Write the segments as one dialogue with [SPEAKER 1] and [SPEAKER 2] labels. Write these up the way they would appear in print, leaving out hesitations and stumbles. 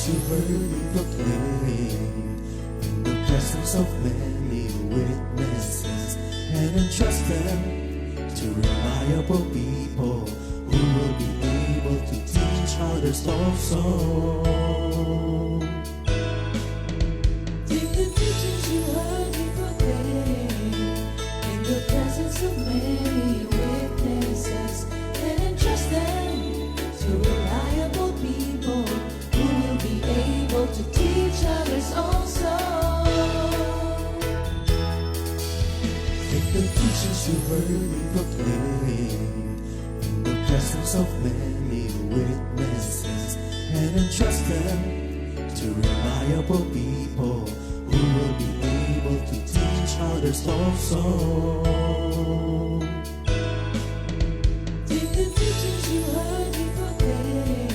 [SPEAKER 1] teachings you heard me proclaim in the presence of many witnesses, and entrust them to reliable people who will be able to teach others also.
[SPEAKER 2] Take the teachings you heard me proclaim in the presence of many witnesses, and entrust them to reliable people who will be able to teach others also.
[SPEAKER 1] Take the teachings you heard me proclaim in the presence of many witnesses, and entrust them to reliable people who will be able to teach others also.
[SPEAKER 2] Take the teachings you heard me proclaim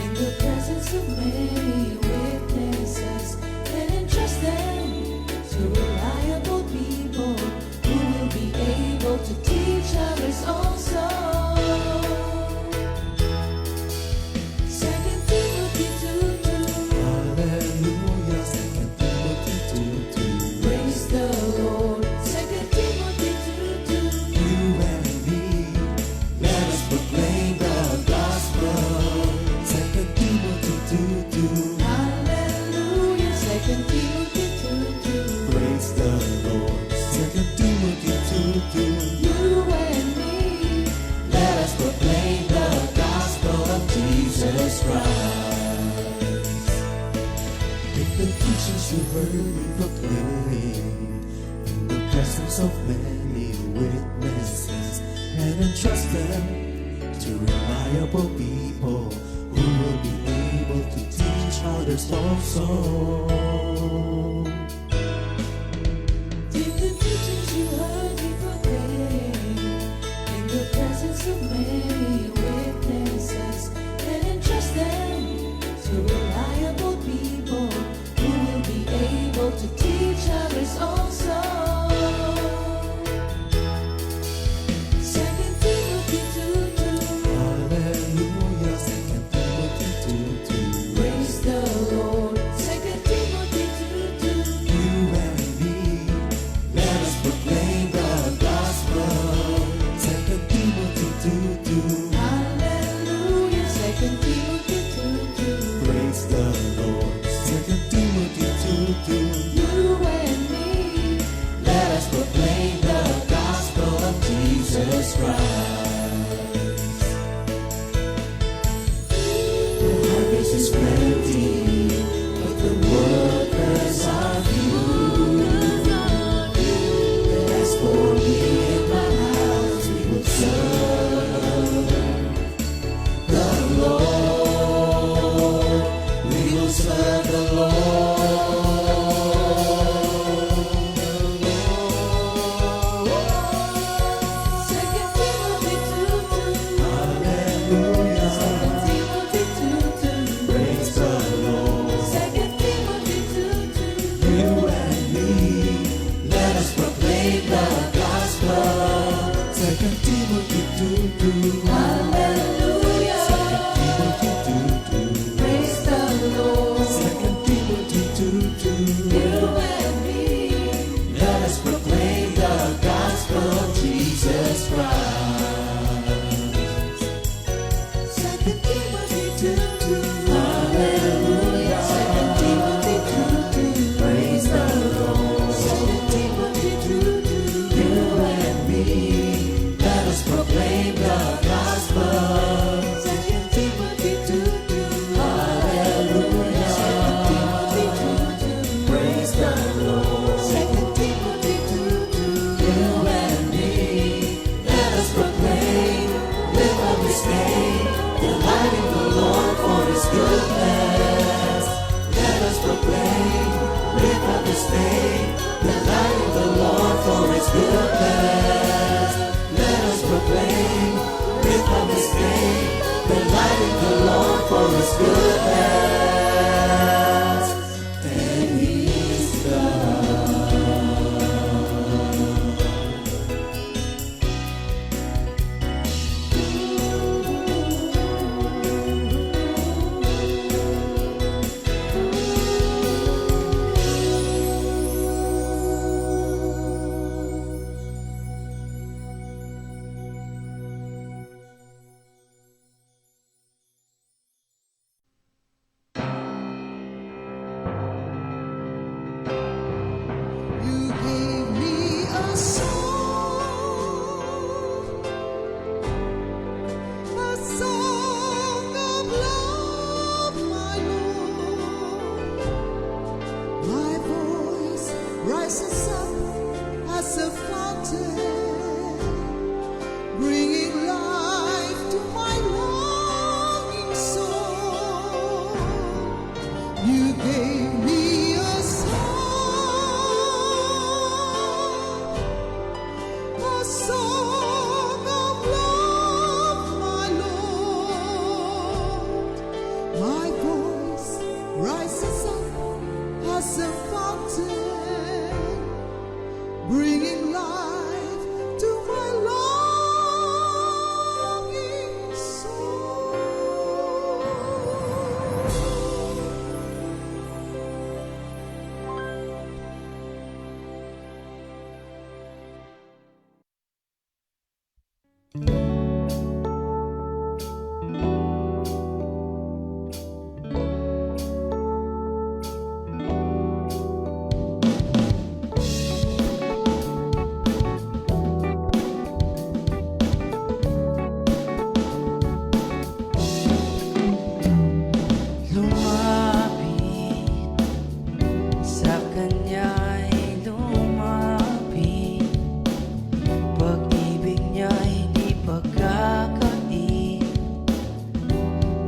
[SPEAKER 2] in the presence of many witnesses, and entrust them to reliable people who will be able to teach others also. 2 Timothy 2:2.
[SPEAKER 1] Hallelujah, 2 Timothy 2:2.
[SPEAKER 2] Praise the Lord. 2 Timothy 2:2.
[SPEAKER 1] You and me, let us proclaim the gospel. 2 Timothy 2:2.
[SPEAKER 2] Hallelujah. 2 Timothy 2:2.
[SPEAKER 1] Praise the Lord. 2 Timothy 2:2.
[SPEAKER 2] You and me,
[SPEAKER 1] Let us proclaim the gospel of Jesus Christ. Take the teachings you heard me proclaim in the presence of many witnesses, and entrust them to reliable people who will be able to teach others also.
[SPEAKER 2] take the teachings you heard me proclaim in the presence of many witnesses, and entrust them to reliable people who will be able to teach others also. 2 Timothy 2:2.
[SPEAKER 1] Hallelujah, 2 Timothy 2:2.
[SPEAKER 2] Praise the Lord. 2 Timothy 2:2.
[SPEAKER 1] You and me, let us proclaim the gospel. 2 Timothy 2:2.
[SPEAKER 2] Hallelujah. 2 Timothy 2:2.
[SPEAKER 1] Praise the Lord. 2 Timothy 2:2.
[SPEAKER 2] You and me,
[SPEAKER 1] Let us proclaim the gospel of Jesus Christ. The harvest is plenty, but the workers are few. And as for me and my house, we will serve the Lord. We will serve the Lord.
[SPEAKER 2] 2 Timothy 2:2.
[SPEAKER 1] Hallelujah.
[SPEAKER 2] 2 Timothy 2:2.
[SPEAKER 1] Praise the Lord.
[SPEAKER 2] 2 Timothy 2:2.
[SPEAKER 1] You and me, let us proclaim the gospel. 2 Timothy 2:2.
[SPEAKER 2] Hallelujah.
[SPEAKER 1] 2 Timothy 2:2.
[SPEAKER 2] Praise the Lord.
[SPEAKER 1] 2 Timothy 2:2.
[SPEAKER 2] You and me,
[SPEAKER 1] Let us proclaim the gospel of Jesus Christ.
[SPEAKER 2] 2 Timothy 2:2.
[SPEAKER 1] Hallelujah.
[SPEAKER 2] 2 Timothy 2:2.
[SPEAKER 1] Praise the Lord.
[SPEAKER 2] 2 Timothy 2:2.
[SPEAKER 1] You and me, let us proclaim the gospel.
[SPEAKER 2] 2 Timothy 2:2.
[SPEAKER 1] Hallelujah.
[SPEAKER 2] 2 Timothy 2:2.
[SPEAKER 1] Praise the Lord.
[SPEAKER 2] 2 Timothy 2:2.
[SPEAKER 1] You and me, let us proclaim, lift up His name, delighting the Lord for His goodness. Let us proclaim, lift up His name, delighting the Lord for His goodness. Let us proclaim, lift up His name, delighting the Lord for His goodness. And He's God.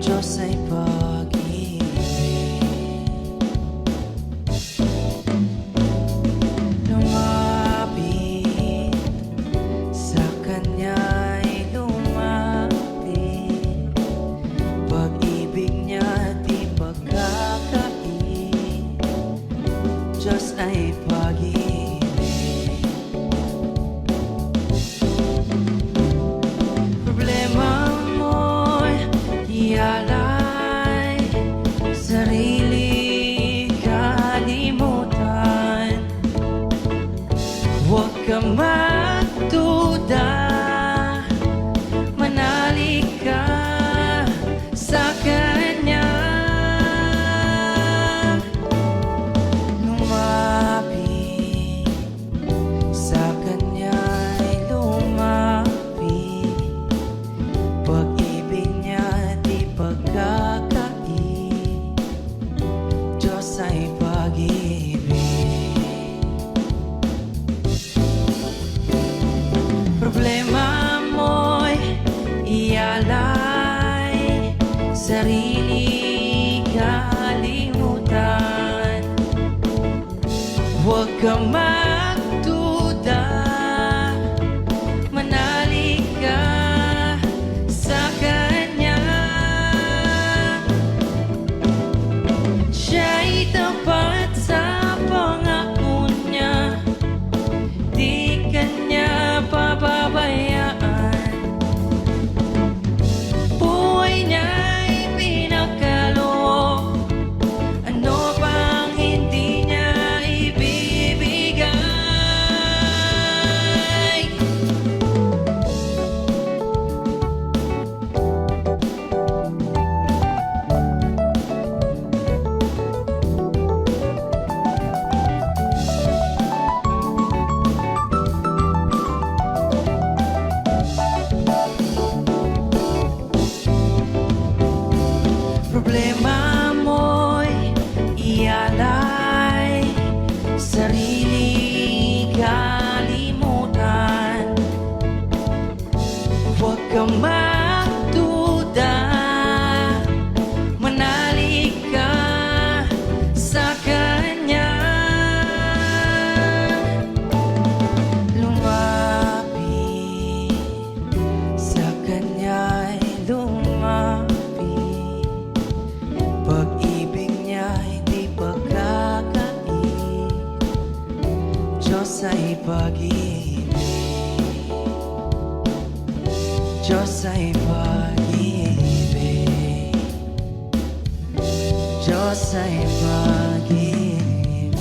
[SPEAKER 3] Diyos ay pag-ibig. Lumapit sa Kanya'y lumapit, pag-ibig niya di pagkakait. Diyos ay pag-ibig. Problema mo'y ialay, sarili kalimutan. Huwag ka magduda, manalig ka sa Kanya. Lumapit sa Kanya'y lumapit, pag-ibig niya di pagkakait. Diyos ay pag-ibig. Problema mo'y ialay, sarili kalimutan. Huwag ka magduda, manalig ka sa Kanya. Siya'y tapat sa pangako niya, di Kanya pababayaan. Buhay niya'y pinagkaloob, ano pang hindi niya ibibigay. Problema mo'y ialay, sarili kalimutan. Huwag ka magduda, manalig ka sa Kanya. Lumapit sa Kanya'y lumapit, pag-ibig niya'y di pagkakait. Diyos ay pag-ibig. Diyos ay pag-ibig. Diyos ay pag-ibig.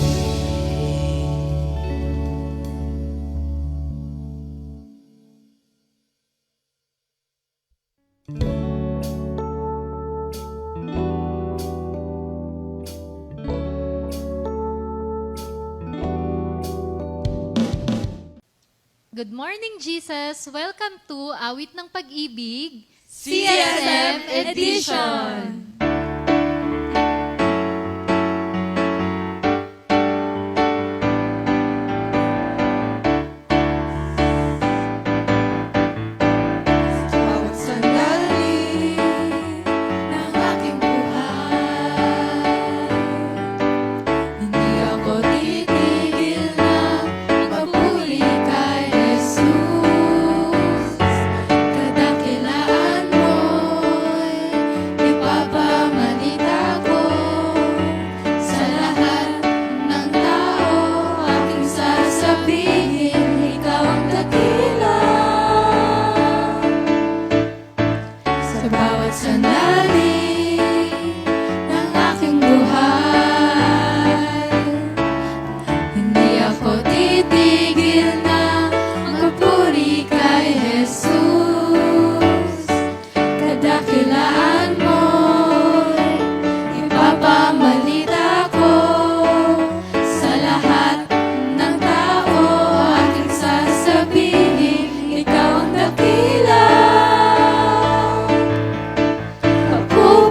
[SPEAKER 4] Good morning, Jesus! Welcome to Awit ng Pag-ibig,
[SPEAKER 2] CSM Edition. Bawat sandali ng aking buhay, hindi ako titigil na magpuri kay Jesus. Kadakilaan mo'y ipapamalita ko sa lahat ng tao. Aking sasabihin, ikaw ang dakila. Sa bawat sandali ng aking buhay, hindi ako titigil na magpuri kay Jesus. Kadakilaan mo'y ipapamalita ko sa lahat ng tao. Aking sasabihin, ikaw ang dakila. Papuri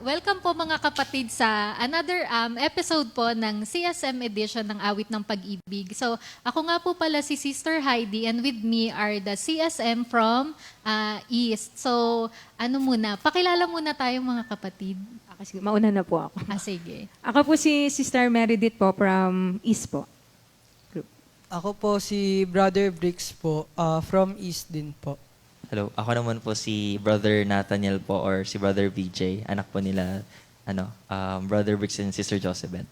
[SPEAKER 4] welcome po mga kapatid sa another episode po ng CSM edition ng Awit ng Pag-ibig. So, ako nga po pala si Sister Heidi and with me are the CSM from East. So, pakilala muna tayo mga kapatid.
[SPEAKER 5] Kasi mauna na po ako.
[SPEAKER 4] Sige.
[SPEAKER 5] Ako po si Sister Meredith po from East po.
[SPEAKER 6] Ako po si Brother Bricks po, from East din po.
[SPEAKER 7] Hello, ako naman po si Brother Nathaniel po or si Brother BJ, anak po nila Brother Bricks and Sister Josephine.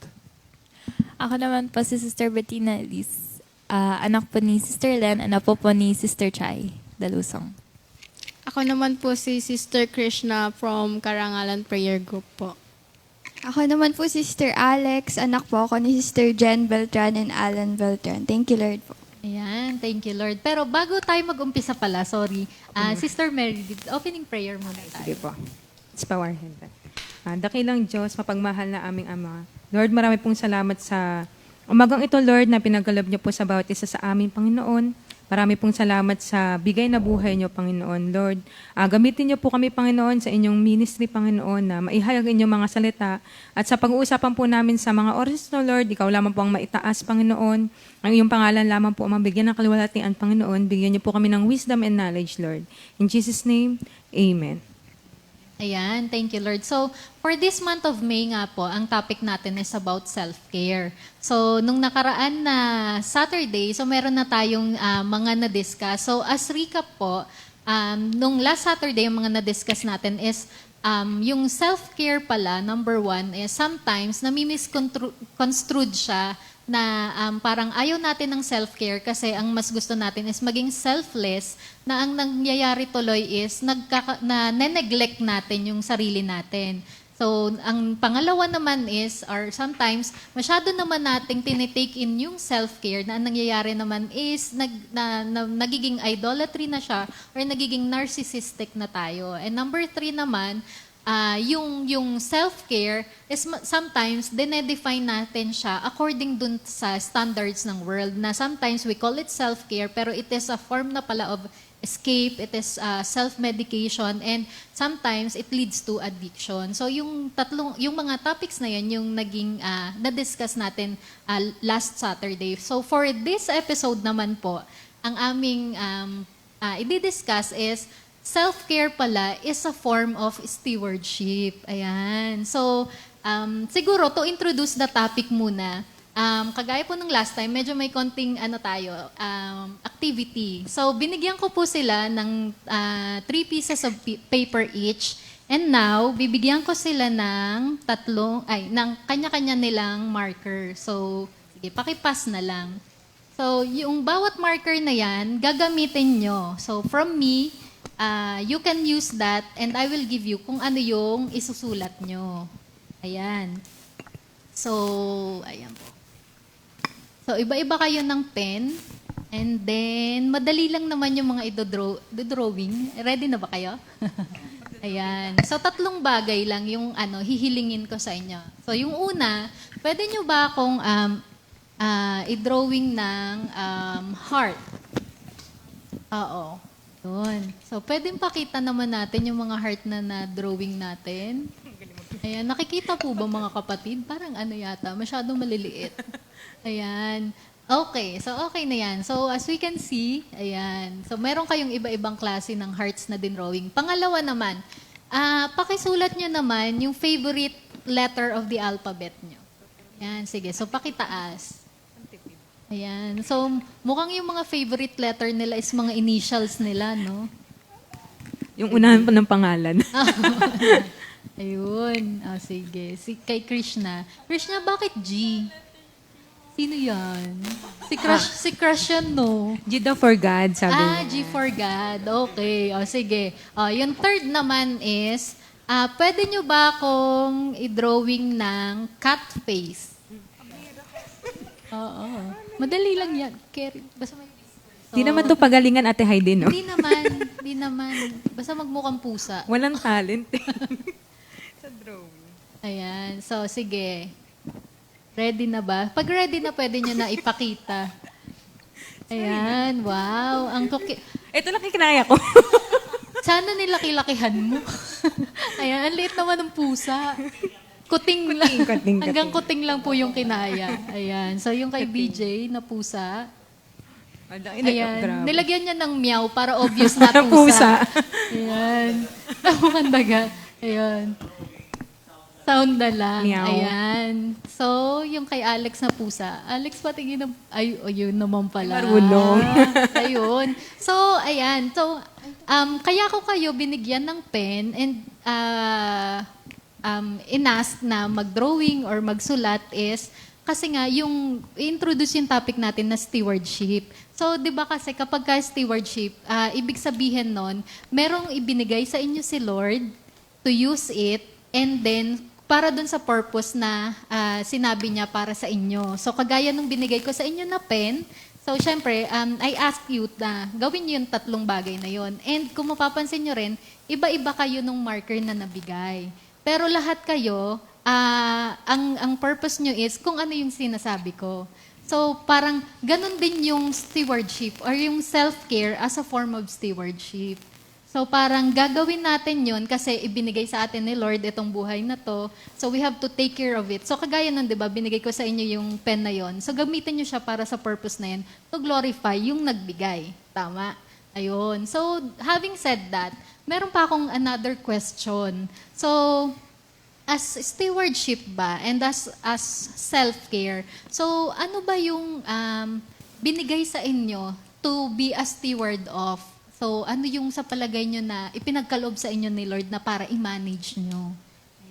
[SPEAKER 8] Ako naman po si Sister Bettina Elise. Anak po ni Sister Len, anak po ni Sister Chai, Dalusong.
[SPEAKER 9] Ako naman po si Sister Krishna from Karangalan Prayer Group po.
[SPEAKER 10] Ako naman po si Sister Alex, anak po ako ni Sister Jen Beltran and Alan Beltran. Thank you, Lord po.
[SPEAKER 4] Ayan, thank you Lord. Pero bago tayo mag-umpisa pala, Sister Meredith, opening prayer muna
[SPEAKER 5] Sige
[SPEAKER 4] tayo.
[SPEAKER 5] po. Let's bow our head. Dakilang Diyos, mapagmahal na aming Ama. Lord, marami pong salamat sa umagang ito, Lord, na pinagkaloob niyo po sa bawat isa sa aming Panginoon. Marami pong salamat sa bigay na buhay niyo, Panginoon. Lord, gamitin niyo po kami, Panginoon, sa inyong ministry, Panginoon, na maihayag inyong mga salita. At sa pag-uusapan po namin sa mga oras na, Lord, ikaw lamang po ang maitaas, Panginoon. Ang iyong pangalan lamang po ang mabigyan ng kaluwalhatian, Panginoon. Bigyan niyo po kami ng wisdom and knowledge, Lord. In Jesus' name, Amen.
[SPEAKER 4] Ayan, thank you Lord. So, for this month of May nga po, ang topic natin is about self-care. So, nung nakaraan na Saturday, so meron na tayong mga na-discuss. So, as recap po, nung last Saturday, yung mga na-discuss natin is yung self-care pala, number one, is sometimes nami-misconstrued siya na parang ayaw natin ng self-care kasi ang mas gusto natin is maging selfless, na ang nangyayari tuloy is na-neglect natin yung sarili natin. So, ang pangalawa naman is, or sometimes, masyado naman nating tinitake in yung self-care na ang nangyayari naman is nagiging idolatry na siya or nagiging narcissistic na tayo. And number 3 naman, yung self-care is sometimes dinedefine natin siya according dun sa standards ng world, na sometimes we call it self-care pero it is a form na pala of escape, it is self-medication, and sometimes it leads to addiction. So yung mga topics na yan yung naging na-discuss natin last Saturday. So for this episode naman po, ang aming i-discuss is self-care pala is a form of stewardship. Ayan. So, siguro to introduce the topic muna, kagaya po ng last time, medyo may konting activity. So, binigyan ko po sila ng 3 pieces of paper each. And now, bibigyan ko sila ng ng kanya-kanya nilang marker. So, sige, pakipass na lang. So, yung bawat marker na yan, gagamitin nyo. So, from me, you can use that and I will give you kung ano yung isusulat nyo. Ayan. So, ayan po. So, iba-iba kayo ng pen. And then, madali lang naman yung mga drawing. Ready na ba kayo? Ayan. So, 3 bagay lang yung hihilingin ko sa inyo. So, yung una, pwede nyo ba akong i-drawing ng heart? Oo. Yun. So, pwedeng pakita naman natin yung mga heart na drawing natin. Ayan, nakikita po ba mga kapatid? Parang yata, masyadong maliliit. Ayan. Okay, so okay na yan. So, as we can see, ayan. So, meron kayong iba-ibang klase ng hearts na drawing. Pangalawa naman, pakisulat nyo naman yung favorite letter of the alphabet nyo. Ayan, sige. So, pakitaas. Ayan. So, mukhang yung mga favorite letter nila is mga initials nila, no?
[SPEAKER 5] Yung unahan pa ng pangalan.
[SPEAKER 4] Ayun. Sige. Kay Krishna. Krishna, bakit G? Sino yan? Si Crush yan, no?
[SPEAKER 5] G daw for God, sabi niya.
[SPEAKER 4] G for God. Okay. Sige. Yung third naman is, pwede nyo ba akong i-drawing ng cat face? Oo. Madali lang yan. Basta may...
[SPEAKER 5] Di naman to pagalingan, Ate Heidi, no?
[SPEAKER 4] Hindi naman. Basta magmukhang pusa.
[SPEAKER 5] Walang talent. Sa drawing.
[SPEAKER 4] Ayan. So, sige. Ready na ba? Pag ready na, pwede nyo na ipakita. Ayan. Wow. Ang
[SPEAKER 5] Ito lang kinaya ko.
[SPEAKER 4] Sana nilaki-lakihan mo. Ayan, ang liit naman ng pusa. Kuting lang.
[SPEAKER 5] kuting.
[SPEAKER 4] Hanggang kuting lang po yung kinaya. Ayan. So, yung kay BJ na pusa, ayan.
[SPEAKER 5] Grabe.
[SPEAKER 4] Nilagyan niya ng meow para obvious na
[SPEAKER 5] Pusa.
[SPEAKER 4] pusa. Ayan. Mukhang daga. Ayan. Sound na lang.
[SPEAKER 5] Meow.
[SPEAKER 4] Ayan. So, yung kay Alex na pusa. Alex, patingin na... Ay, oh, yun naman pala.
[SPEAKER 5] Marunong.
[SPEAKER 4] Ayun. So, ayan. So, kaya ko kayo binigyan ng pen and inask na mag-drawing or magsulat is kasi nga yung introduce yung topic natin na stewardship. So, 'di ba kasi kapag ka stewardship, ibig sabihin nun, merong ibinigay sa inyo si Lord to use it and then para dun sa purpose na sinabi niya para sa inyo. So, kagaya nung binigay ko sa inyo na pen, so, syempre, I ask you na gawin niyo yung 3 bagay na yon. And kung mapapansin nyo rin, iba-iba kayo nung marker na nabigay. Pero lahat kayo, ang purpose nyo is kung ano yung sinasabi ko. So, parang ganun din yung stewardship or yung self-care as a form of stewardship. So, parang gagawin natin yun kasi ibinigay sa atin ni Lord itong buhay na to. So, we have to take care of it. So, kagaya nun, di ba, binigay ko sa inyo yung pen na yon. So, gamitin nyo siya para sa purpose na yun to glorify yung nagbigay. Tama? Ayun. So, having said that, meron pa akong another question. So, as stewardship ba and as self-care, so ano ba yung binigay sa inyo to be a steward of? So, ano yung sa palagay nyo na ipinagkaloob sa inyo ni Lord na para i-manage nyo?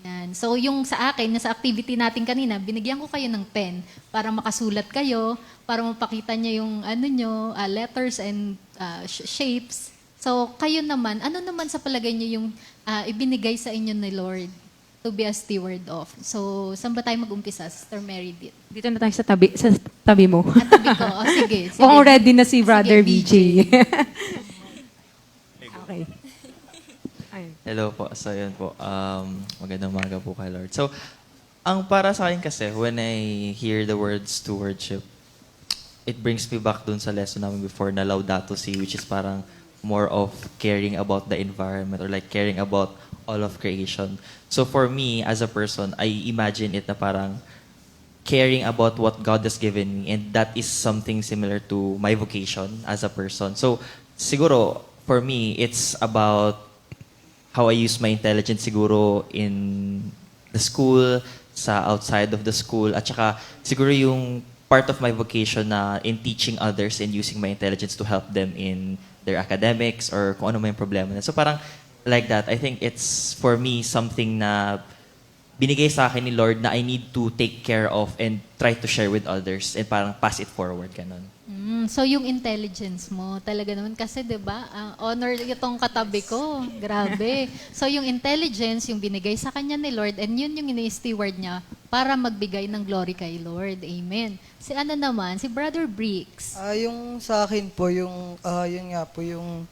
[SPEAKER 4] Ayan. So, yung sa akin, sa activity natin kanina, binigyan ko kayo ng pen para makasulat kayo, para mapakita niya yung letters and shapes. So, kayo naman, ano naman sa palagay nyo yung ibinigay sa inyo ni Lord to be a steward of? So, saan ba tayo mag-umpisa, Sister Mary?
[SPEAKER 5] Dito na tayo sa tabi mo.
[SPEAKER 4] Tabi ko. O, sige.
[SPEAKER 5] Mukhang ready na si Brother
[SPEAKER 4] Sige,
[SPEAKER 5] BJ. Okay. Ayun.
[SPEAKER 7] Hello po. So, yun po. Magandang umaga po kay Lord. So, ang para sa akin kasi, when I hear the word stewardship, it brings me back dun sa lesson namin before na Laudato Si, which is parang more of caring about the environment or like caring about all of creation. So for me, as a person, I imagine it na parang caring about what God has given me, and that is something similar to my vocation as a person. So siguro, for me, it's about how I use my intelligence siguro in the school, sa outside of the school, at saka siguro yung part of my vocation na in teaching others and using my intelligence to help them in their academics or kung ano may problema na. So parang like that, I think it's for me something na binigay sa akin ni Lord na I need to take care of and try to share with others and parang pass it forward, ganun.
[SPEAKER 4] So yung intelligence mo, talaga naman kasi 'di ba? Honor itong katabi ko. Grabe. So yung intelligence yung binigay sa kanya ni Lord and yun yung ini-steward niya para magbigay ng glory kay Lord. Amen. Si ano naman, si Brother Bricks.
[SPEAKER 6] Yung sa akin po, yun nga po, yung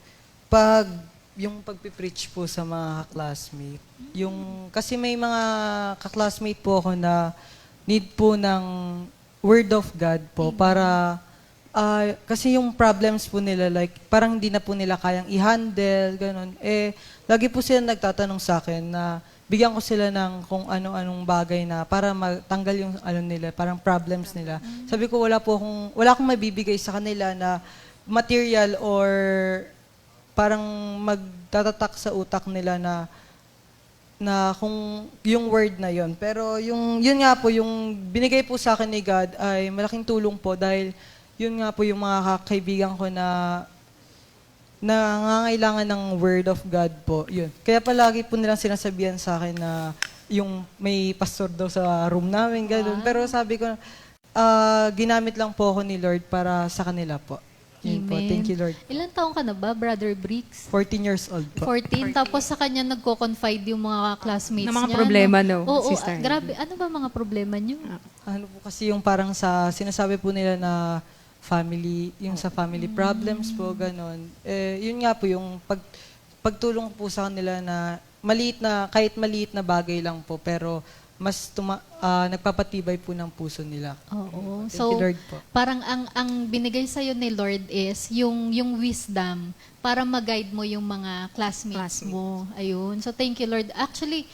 [SPEAKER 6] pagpipreach po sa mga classmate. Kasi may mga ka-classmate po ako na need po ng Word of God po para kasi yung problems po nila, like, parang hindi na po nila kayang i-handle, ganun. Lagi po sila nagtatanong sa akin na bigyan ko sila ng kung ano-anong bagay na para matanggal yung nila, parang problems nila. Sabi ko, wala akong mabibigay sa kanila na material or parang magtatatak sa utak nila na kung yung word na yon. Pero yun nga po, yung binigay po sa akin ni God ay malaking tulong po dahil yun nga po yung mga kaibigan ko na nangangailangan ng Word of God po. Yun. Kaya palagi po nilang sinasabihan sa akin na yung may pastor daw sa room namin, gano'n. Pero sabi ko, ginamit lang po ako ni Lord para sa kanila po. Yun po.
[SPEAKER 4] Amen.
[SPEAKER 6] Thank you, Lord.
[SPEAKER 4] Ilan taong ka na ba, Brother Bricks?
[SPEAKER 6] 14 years old po.
[SPEAKER 4] 14. Tapos sa kanya nagko-confide yung mga classmates
[SPEAKER 5] Na mga
[SPEAKER 4] niya.
[SPEAKER 5] problema, no,
[SPEAKER 4] Oo,
[SPEAKER 5] sister?
[SPEAKER 4] grabe. Ano ba mga problema niyo?
[SPEAKER 6] Ano po kasi yung parang sinasabi po nila na sa family problems po, ganon. Yun nga po yung pagtulong po sa kanila na kahit maliit na bagay lang po, pero nagpapatibay po ng puso nila.
[SPEAKER 4] Oo.
[SPEAKER 6] Thank
[SPEAKER 4] So,
[SPEAKER 6] you, Lord po.
[SPEAKER 4] parang ang binigay sa'yo ni Lord is yung wisdom para mag-guide mo yung mga classmates mo. Ayun. So, thank you, Lord. Actually,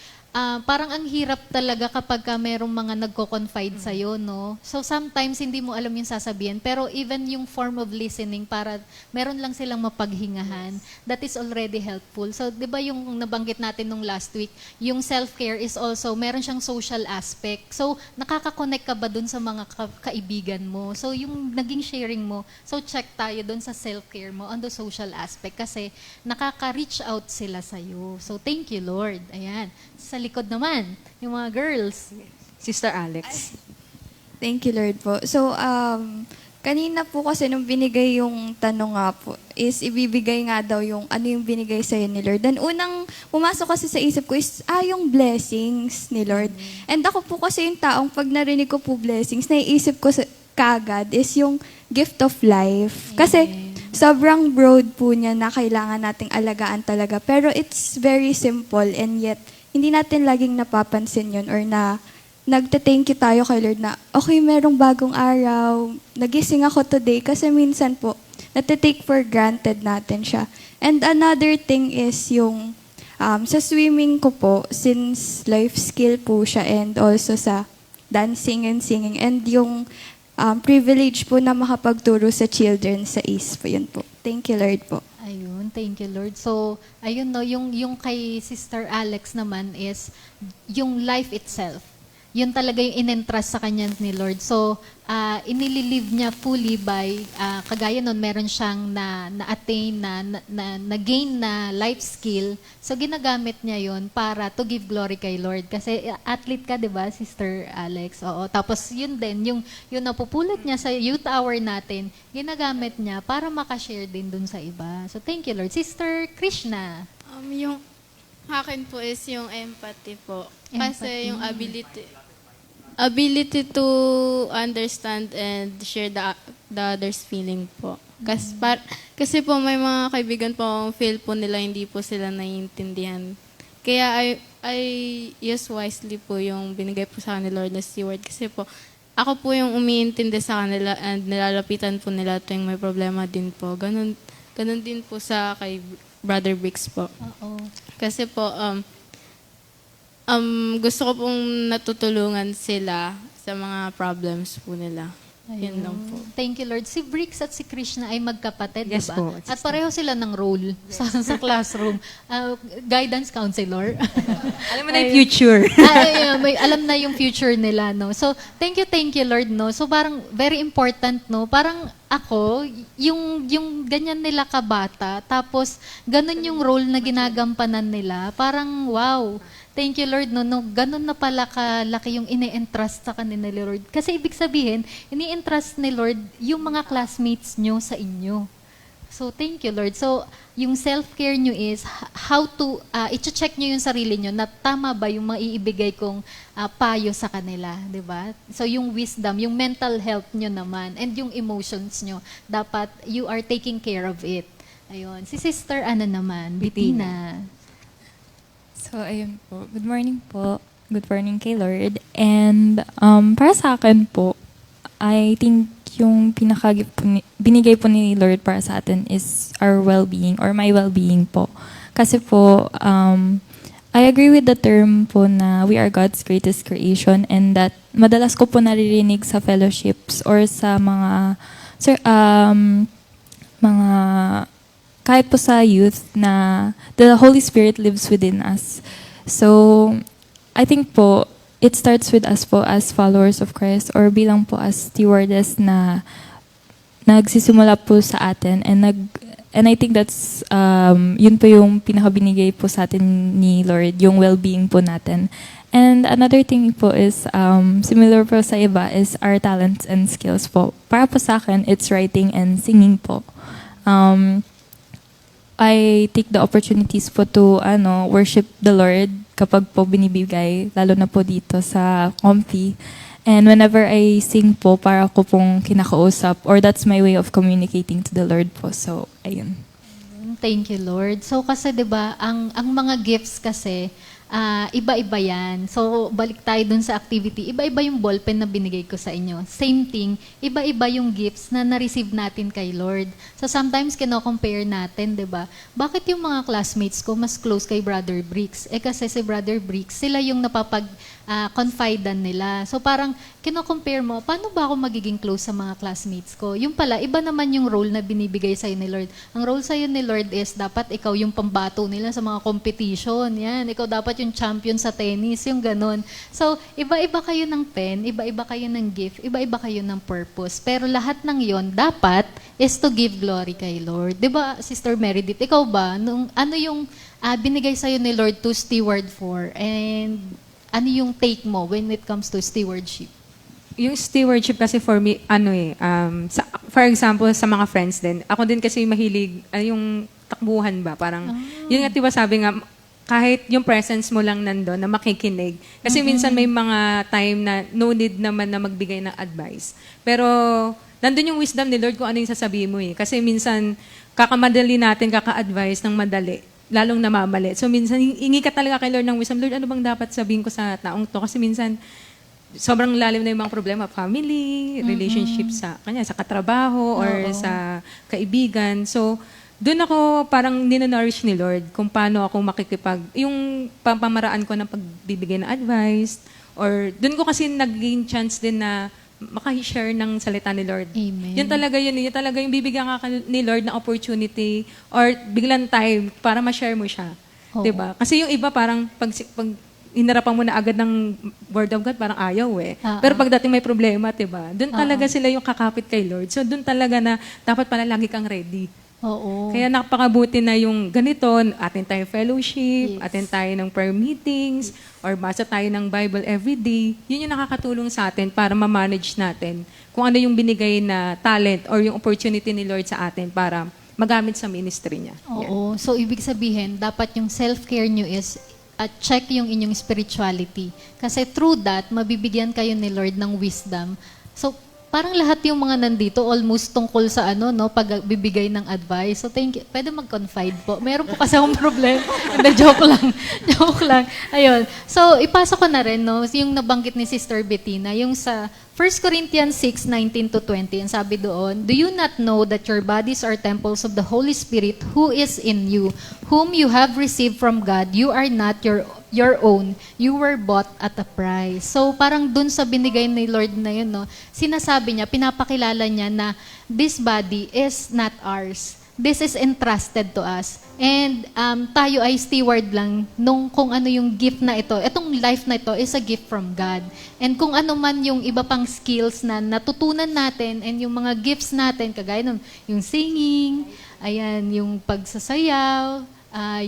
[SPEAKER 4] parang ang hirap talaga kapag ka merong mga nagko-confide sa'yo, no? So, sometimes hindi mo alam yung sasabihin. Pero even yung form of listening, para meron lang silang mapaghingahan, that is already helpful. So, di ba yung nabanggit natin nung last week, yung self-care is also, meron siyang social aspect. So, nakaka-connect ka ba dun sa mga kaibigan mo? So, yung naging sharing mo, so check tayo dun sa self-care mo on the social aspect kasi nakaka-reach out sila sa'yo. So, thank you, Lord. Ayan. Sa likod naman, yung mga girls.
[SPEAKER 5] Sister Alex.
[SPEAKER 10] Thank you, Lord po. So, kanina po kasi nung binigay yung tanong nga po, is ibibigay nga daw yung ano yung binigay sa'yo ni Lord. And unang pumasok kasi sa isip ko is, yung blessings ni Lord. And ako po kasi yung taong pag narinig ko po blessings, naiisip ko kagad is yung gift of life. Kasi sobrang broad po niya na kailangan nating alagaan talaga. Pero it's very simple and yet hindi natin laging napapansin yun or na nagte-thank you tayo kay Lord na, okay, merong bagong araw, nagising ako today kasi minsan po, nate-take for granted natin siya. And another thing is yung sa swimming ko po, since life skill po siya and also sa dancing and singing and yung privilege po na makapagturo sa children sa ACE po, yun po. Thank you, Lord po.
[SPEAKER 4] Ayun, thank you, Lord. So, ayun no, yung kay Sister Alex naman is yung life itself. Yun talaga yung in-entrust sa kanya ni Lord. So, inililive niya fully by, kagaya nun, meron siyang na-attain, na-gain na life skill. So, ginagamit niya yun para to give glory kay Lord. Kasi athlete ka, di ba, Sister Alex? Oo. Tapos, yun din, yung napupulot niya sa youth hour natin, ginagamit niya para makashare din dun sa iba. So, thank you, Lord. Sister Krishna.
[SPEAKER 9] Yung akin po is yung empathy po. Kasi yung ability to understand and share the other's feeling po. Kasi po may mga kaibigan po feel po nila hindi po sila naiintindihan. Kaya I use wisely po yung binigay po sa akin ni Lord na steward. Kasi po ako po yung umiintindi sa kanila and nilalapitan po nila tuwing may problema din po. Ganun din po sa kay Brother Briggs po.
[SPEAKER 4] Oo.
[SPEAKER 9] Kasi po gusto ko pong natutulungan sila sa mga problems po nila. Yun lang po.
[SPEAKER 4] Thank you, Lord. Si Briggs at si Krishna ay magkapatid,
[SPEAKER 5] Yes
[SPEAKER 4] diba?
[SPEAKER 5] po.
[SPEAKER 4] At pareho sila ng role sa classroom. Guidance counselor.
[SPEAKER 5] Alam mo na yung future.
[SPEAKER 4] Alam na yung future nila, no? So, thank you, Lord, no? So, parang very important, no? Parang ako, yung ganyan nila kabata, tapos ganun yung role na ginagampanan nila, parang wow. Thank you, Lord, no, ganun na pala kalaki yung ini-entrust sa kanila ni Lord. Kasi ibig sabihin, ini-entrust ni Lord yung mga classmates nyo sa inyo. So, thank you, Lord. So, yung self-care nyo is how to, i-check nyo yung sarili nyo na tama ba yung maiibigay kong payo sa kanila, di ba? So, yung wisdom, yung mental health nyo naman, and yung emotions nyo, dapat you are taking care of it. Ayun. Si Sister, naman? Bettina.
[SPEAKER 8] So, ayun po. Good morning po. Good morning kay Lord. And para sa akin po, I think yung pinaka-gift po binigay po ni Lord para sa atin is our well-being or my well-being po. Kasi po, I agree with the term po na we are God's greatest creation and that madalas ko po naririnig sa fellowships or sa mga kahit po sa youth na the Holy Spirit lives within us. So, I think po, it starts with us po as followers of Christ or bilang po as stewardess na nagsisimula po sa atin and I think that's yun po yung pinakabinigay po sa atin ni Lord, yung well-being po natin. And another thing po is similar po sa iba is our talents and skills po. Para po sa akin, it's writing and singing po. I take the opportunities po to worship the Lord kapag po binibigay, lalo na po dito sa Comfy. And whenever I sing po, para ko pong kinakausap or that's my way of communicating to the Lord po. So, ayun.
[SPEAKER 4] Thank you, Lord. So kasi 'di ba, ang mga gifts kasi iba-iba yan. So, balik tayo dun sa activity. Iba-iba yung ballpen na binigay ko sa inyo. Same thing, iba-iba yung gifts na na-receive natin kay Lord. So, sometimes kino-compare natin, di ba? Bakit yung mga classmates ko mas close kay Brother Bricks? Kasi si Brother Bricks, sila yung confidant nila. So, parang kino-compare mo, paano ba ako magiging close sa mga classmates ko? Yung pala, iba naman yung role na binibigay sa'yo ni Lord. Ang role sa'yo ni Lord is, dapat ikaw yung pambato nila sa mga competition. Yan, ikaw dapat yung champion sa tennis, yung ganun. So, iba-iba kayo ng pen, iba-iba kayo ng gift, iba-iba kayo ng purpose. Pero lahat ng yon dapat is to give glory kay Lord. Di ba, Sister Meredith, ikaw ba, ano yung binigay sa'yo ni Lord to steward for? And ano yung take mo when it comes to stewardship?
[SPEAKER 5] Yung stewardship kasi for me, for example, sa mga friends din, ako din kasi mahilig, yung takbuhan ba, parang, yun nga diba sabi nga, kahit yung presence mo lang nandun na makikinig. Kasi minsan may mga time na no need naman na magbigay ng advice. Pero nandun yung wisdom ni Lord kung ano yung sasabihin mo eh. Kasi minsan kakamadali natin kaka-advise ng madali, lalong namamali. So minsan hingi ka talaga kay Lord ng wisdom. Lord, ano bang dapat sabihin ko sa taong to? Kasi minsan sobrang lalim na yung mga problema, family, relationship sa kanya, sa katrabaho or sa kaibigan. So doon ako parang nino-nourish ni Lord kung paano ako yung pamaraan ko ng pagbibigay ng advice, or doon ko kasi nag-gain chance din na maka-share ng salita ni Lord.
[SPEAKER 4] Amen.
[SPEAKER 5] Yun talaga yung bibigyan ka ni Lord ng opportunity or biglang time para ma-share mo siya.
[SPEAKER 4] Oo.
[SPEAKER 5] 'Di ba? Kasi yung iba parang pag inarapan mo na agad ng word of God, parang ayaw eh. Pero pagdating may problema, 'di ba? Doon talaga sila yung kakapit kay Lord. So doon talaga na dapat pala lagi kang ready.
[SPEAKER 4] Oo.
[SPEAKER 5] Kaya napakabuti na yung ganito, attend tayo fellowship, attend tayo ng prayer meetings, or basa tayo ng Bible every day. Yun yung nakakatulong sa atin para ma-manage natin kung ano yung binigay na talent or yung opportunity ni Lord sa atin para magamit sa ministry niya.
[SPEAKER 4] Oo. So, ibig sabihin, dapat yung self-care nyo is check yung inyong spirituality. Kasi through that, mabibigyan kayo ni Lord ng wisdom. So, parang lahat yung mga nandito almost tungkol sa pagbibigay ng advice. So thank you. Pwede mag-confide po. Meron po kasi akong problem. Hindi, joke lang. Joke lang. Ayun. So ipasok ko na rin, yung nabanggit ni Sister Bettina, yung sa 1 Corinthians 6:19-20, ang sabi doon, "Do you not know that your bodies are temples of the Holy Spirit who is in you, whom you have received from God? You are not your own. You were bought at a price." So parang dun sa binigay ni Lord na yun, sinasabi niya, pinapakilala niya na this body is not ours. This is entrusted to us. And tayo ay steward lang kung ano yung gift na ito. Itong life na ito is a gift from God. And kung ano man yung iba pang skills na natutunan natin and yung mga gifts natin, kagaya nun, yung singing, ayan, yung pagsasayaw,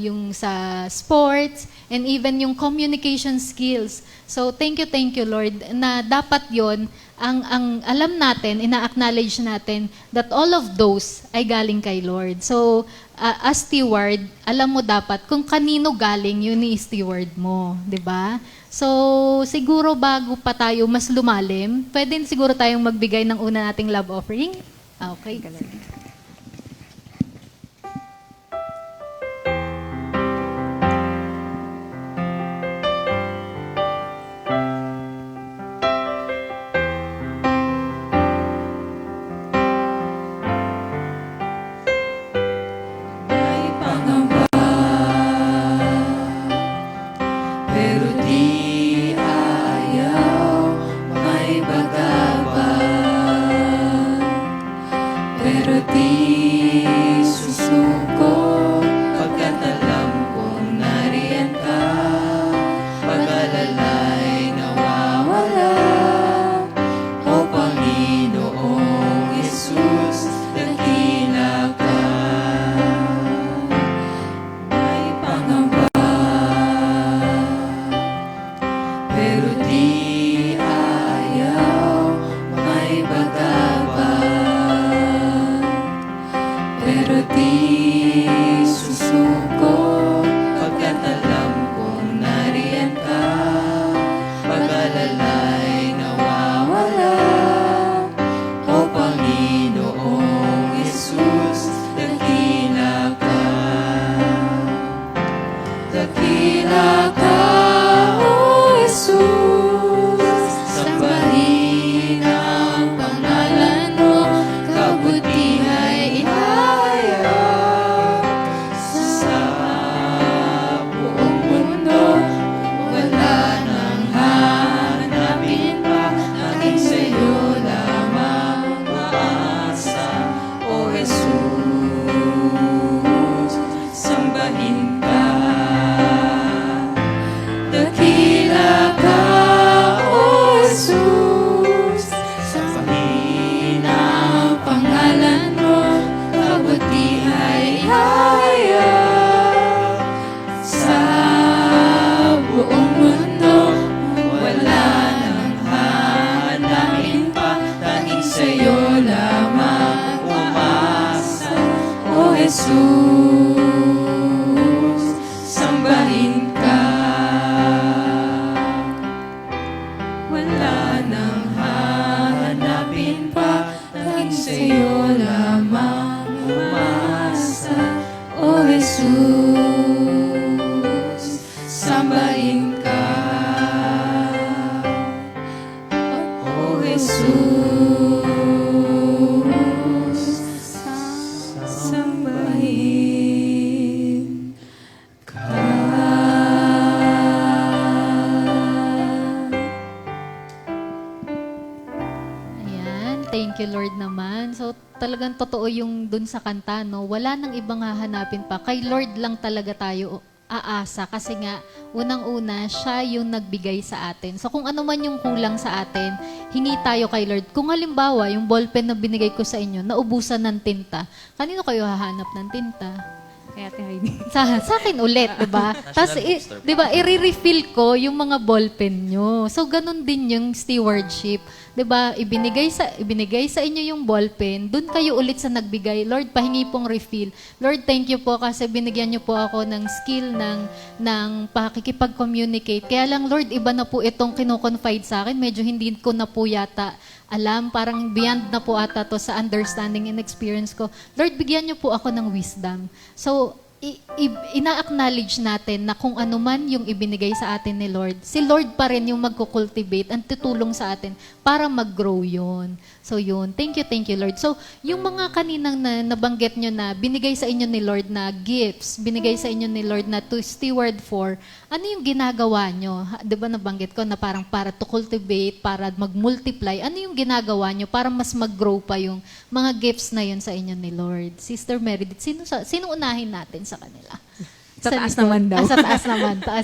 [SPEAKER 4] yung sa sports, and even yung communication skills. So, thank you, Lord, na dapat yon ang alam natin, ina-acknowledge natin that all of those ay galing kay Lord. So, as steward, alam mo dapat kung kanino galing yun i-steward mo, di ba? So, siguro bago pa tayo mas lumalim, pwede siguro tayong magbigay ng una nating love offering. Okay, sige.
[SPEAKER 1] Pero di ayaw may bagabag, pero di susuko pagkat alam kong nariyan ka, pag-alalay nawawala. O Panginoong Jesus, dakila ka. May pangamba pero di ayaw
[SPEAKER 8] Jesus, sambahin ka. Wala nang hahanapin pa, tanging sa'yo lamang umasa. O Jesus, sambahin ka. O Jesus, sambahin ka.
[SPEAKER 4] Ayan, thank you Lord naman. So talagang totoo yung dun sa kanta, no? Wala nang ibang hahanapin pa. Kay Lord lang talaga tayo aasa kasi nga unang-una siya yung nagbigay sa atin. So kung ano man yung kulang sa atin, hingi tayo kay Lord. Kung halimbawa, yung ballpen na binigay ko sa inyo, naubusan ng tinta, kanino kayo hahanap ng tinta?
[SPEAKER 5] Kaya Ate Heidi.
[SPEAKER 4] Sa akin ulit, 'di ba? Tapos 'di ba, i-refill ko yung mga ballpen nyo. So ganun din yung stewardship. 'Di ba? Ibinigay sa inyo yung ballpen, doon kayo ulit sa nagbigay. Lord, pahingi pong refill. Lord, thank you po kasi binigyan niyo po ako ng skill ng pakikipag-communicate. Kaya lang Lord, iba na po itong kino-confide sa akin. Medyo hindi ko na po yata alam, parang beyond na po ata to sa understanding and experience ko. Lord, bigyan niyo po ako ng wisdom. So, ina-acknowledge natin na kung ano man yung ibinigay sa atin ni Lord, si Lord pa rin yung magkukultivate at tutulong sa atin para mag-grow yun. So yun, thank you Lord. So yung mga kaninang nabanggit nyo na binigay sa inyo ni Lord na gifts, binigay sa inyo ni Lord na to steward for, ano yung ginagawa nyo? Di ba nabanggit ko na parang para to cultivate, para mag-multiply, ano yung ginagawa nyo para mas mag-grow pa yung mga gifts na yun sa inyo ni Lord? Sister Meredith, sino unahin natin sa kanila?
[SPEAKER 5] Sa taas
[SPEAKER 4] likod?
[SPEAKER 5] naman daw.
[SPEAKER 4] Sa taas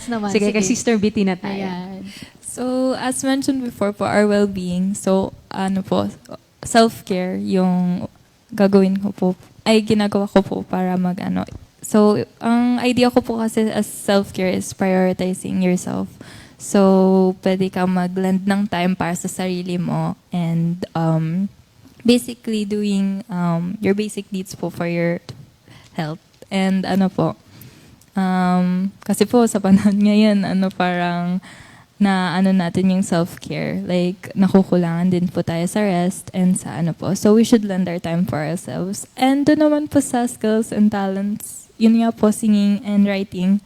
[SPEAKER 4] naman.
[SPEAKER 5] Sige, kay Sister Betty na tayo.
[SPEAKER 4] Ayan.
[SPEAKER 8] So, as mentioned before po, our well-being. So, self-care yung gagawin ko po, ay ginagawa ko po para So, ang idea ko po kasi as self-care is prioritizing yourself. So, pwede ka mag-lend ng time para sa sarili mo and basically doing your basic needs po for your health. And kasi po sa panahon ngayon, parang natin yung self-care. Like, nakukulangan din po tayo sa rest and sa So, we should lend our time for ourselves. And doon naman po sa skills and talents, yun nga po, singing and writing.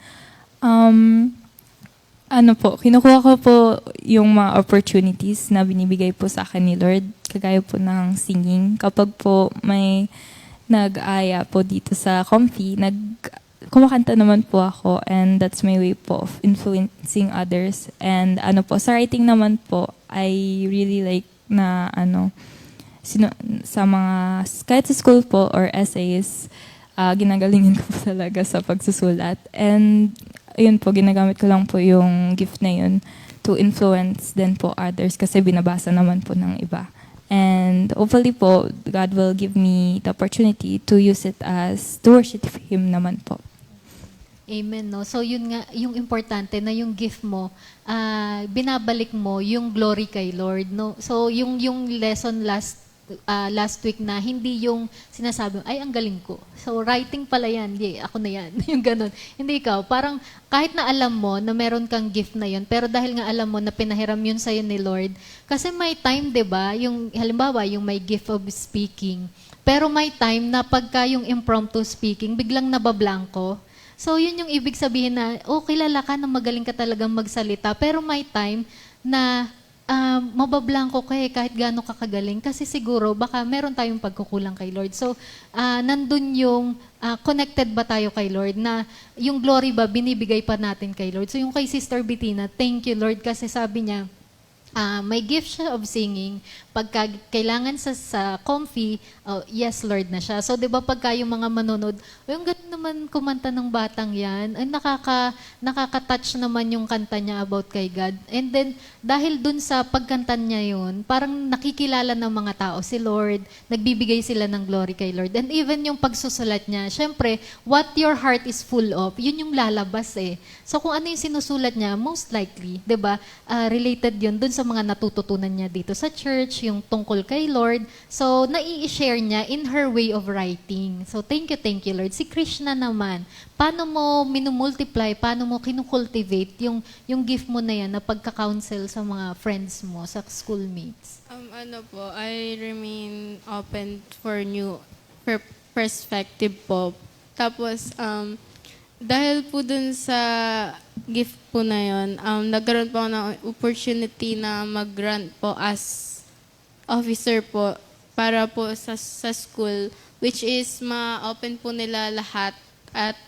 [SPEAKER 8] Kinukuha ko po yung mga opportunities na binibigay po sa akin ni Lord, kagaya po ng singing. Kapag po may nag-aya po dito sa Comfy, kumakanta naman po ako and that's my way po of influencing others. And sa writing naman po, I really like na sa mga, kahit sa school po or essays, ginagalingin ko po talaga sa pagsusulat. And yun po, ginagamit ko lang po yung gift na yun to influence din po others kasi binabasa naman po ng iba. And hopefully po, God will give me the opportunity to use it as to worship Him naman po.
[SPEAKER 4] Amen, no? So yun nga, yung importante na yung gift mo, binabalik mo yung glory kay Lord, no? So yung lesson last week na hindi yung sinasabi, ay ang galing ko. So writing pala yan, ako na yan. Yung ganun. Hindi ikaw, parang kahit na alam mo na meron kang gift na yun, pero dahil nga alam mo na pinahiram yun sa'yo ni Lord, kasi may time, 'di ba? Yung halimbawa, yung may gift of speaking. Pero may time na pagka yung impromptu speaking, biglang nabablanko. So, yun yung ibig sabihin na, kilala ka na magaling ka talagang magsalita, pero may time na mabablanko ka kahit gaano ka kagaling kasi siguro baka meron tayong pagkukulang kay Lord. So, nandun yung connected ba tayo kay Lord na yung glory ba binibigay pa natin kay Lord. So, yung kay Sister Bettina, thank you Lord kasi sabi niya, may gift siya of singing. Pagka kailangan sa Comfy, yes Lord na siya. So 'di ba pagka yung mga manonood, yung ganda naman kumanta ng batang 'yan, ay nakaka-touch naman yung kanta niya about kay God. And then dahil dun sa pagkanta niya yun, parang nakikilala ng mga tao si Lord, nagbibigay sila ng glory kay Lord. And even yung pagsusulat niya, syempre, what your heart is full of, yun yung lalabas eh. So kung ano yung sinusulat niya, most likely, 'di ba? Related yun dun sa sa mga natututunan niya dito sa church, yung tungkol kay Lord. So, nai-share niya in her way of writing. So, thank you, Lord. Si Krishna naman, paano mo minumultiply, paano mo kinukultivate yung gift mo na yan na pagka-counsel sa mga friends mo, sa schoolmates?
[SPEAKER 9] I remain open for new perspective po. Tapos, dahil po dun sa gift po na yun, nagkaroon po ako ng opportunity na mag-run po as officer po para po sa school, which is ma-open po nila lahat at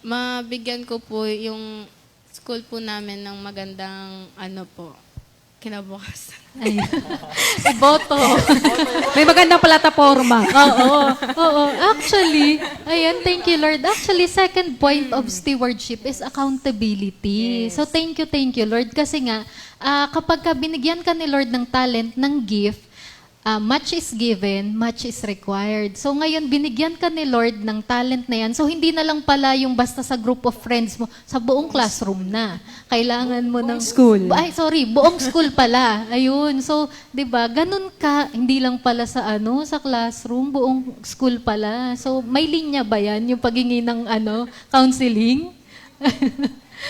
[SPEAKER 9] mabigyan ko po yung school po namin ng magandang kinabukasan.
[SPEAKER 4] Ay, iboto.
[SPEAKER 5] May magandang plataforma.
[SPEAKER 4] Oo. Actually, ayan, thank you, Lord. Actually, second point of stewardship is accountability. So, thank you, Lord. Kasi nga, kapag binigyan ka ni Lord ng talent, ng gift, much is given, much is required. So ngayon, binigyan ka ni Lord ng talent na yan. So hindi na lang pala yung basta sa group of friends mo, sa buong classroom na. Kailangan mo ng...
[SPEAKER 5] School.
[SPEAKER 4] Buong school pala. Ayun. So, di ba, ganun ka, hindi lang pala sa sa classroom, buong school pala. So, may linya ba yan, yung paghingi ng counseling?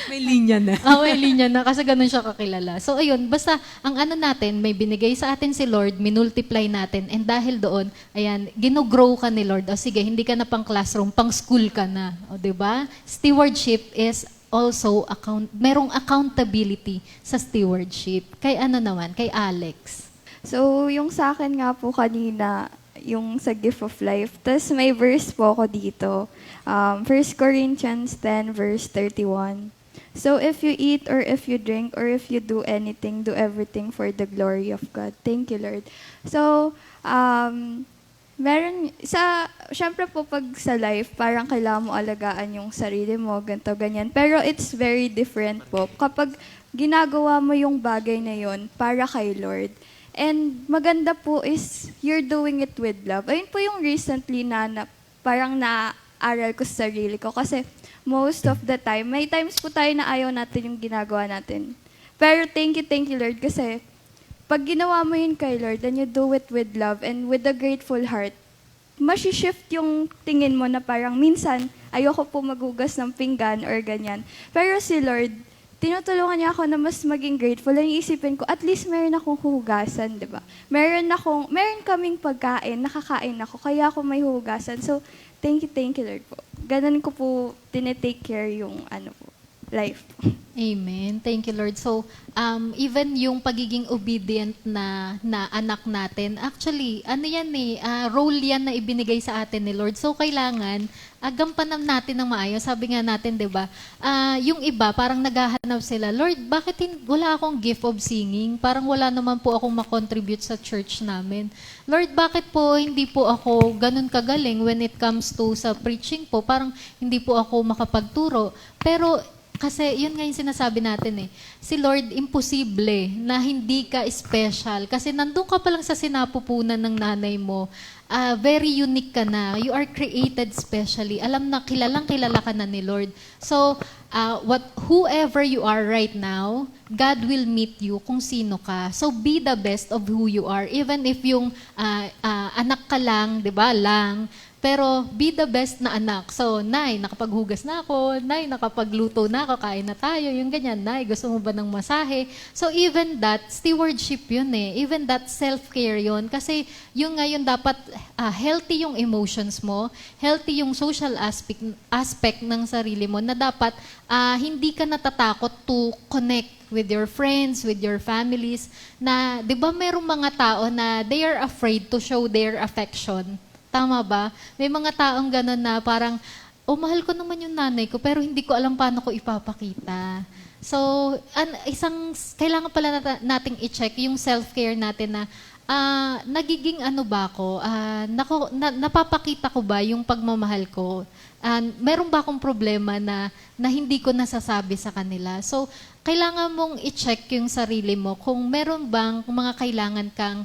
[SPEAKER 5] May linya na.
[SPEAKER 4] May linya na kasi ganun siya kakilala. So ayun, basta ang natin, may binigay sa atin si Lord, minultiply natin, and dahil doon, ayan, ginogrow ka ni Lord. O sige, hindi ka na pang classroom, pang school ka na. O diba? Stewardship is also merong accountability sa stewardship. Kay kay Alex.
[SPEAKER 10] So, yung sa akin nga po kanina, yung sa gift of life. Tapos may verse po ako dito. 1 Corinthians 10 verse 31. So if you eat or if you drink or if you do anything, do everything for the glory of God. Thank you, Lord. So, syempre po pag sa life, parang kailangan mo alagaan yung sarili mo, ganito, ganyan. Pero it's very different po kapag ginagawa mo yung bagay na yon para kay Lord. And maganda po is you're doing it with love. Ayun po yung recently na parang naaral ko sa sarili ko. Kasi most of the time, may times po tayo na ayaw natin yung ginagawa natin. Pero thank you Lord. Kasi pag ginawa mo yun kay Lord and you do it with love and with a grateful heart, masishift yung tingin mo na parang minsan, ayoko po maghugas ng pinggan or ganyan. Pero si Lord, tinutulungan niya ako na mas maging grateful. And iisipin ko, at least meron akong hugasan, di ba? Meron kaming pagkain, nakakain ako, kaya ako may hugasan. So, thank you Lord po. Ganun ko po tinitake care yung life.
[SPEAKER 4] Amen. Thank you, Lord. So, even yung pagiging obedient na anak natin, actually, role yan na ibinigay sa atin ni Lord. So, kailangan, gampanan natin ng maayos. Sabi nga natin, di ba, yung iba, parang naghahanap sila, Lord, bakit wala akong gift of singing? Parang wala naman po akong makontribute sa church namin. Lord, bakit po hindi po ako ganun kagaling when it comes to sa preaching po? Parang hindi po ako makapagturo. Pero, kasi yun nga yung sinasabi natin si Lord, imposible na hindi ka special. Kasi nandun ka pa lang sa sinapupunan ng nanay mo, very unique ka na. You are created specially. Alam na, kilalang kilala ka na ni Lord. So, whoever you are right now, God will meet you kung sino ka. So, be the best of who you are. Even if yung anak ka lang, di ba, pero be the best na anak. So, Nay, nakapaghugas na ako. Nay, nakapagluto na ako. Kain na tayo. Yung ganyan. Nay, gusto mo ba ng masahe? So, even that, stewardship yun Even that self-care yun. Kasi yung ngayon dapat healthy yung emotions mo, healthy yung social aspect ng sarili mo na dapat hindi ka natatakot to connect with your friends, with your families. Na, di ba merong mga tao na they are afraid to show their affection. Tama ba? May mga taong gano'n na parang, mahal ko naman yung nanay ko, pero hindi ko alam paano ko ipapakita. So, kailangan pala nating i-check yung self-care natin na, nagiging ba ako? Napapakita ko ba yung pagmamahal ko? Meron ba akong problema na hindi ko nasasabi sa kanila? So, kailangan mong i-check yung sarili mo kung meron bang mga kailangan kang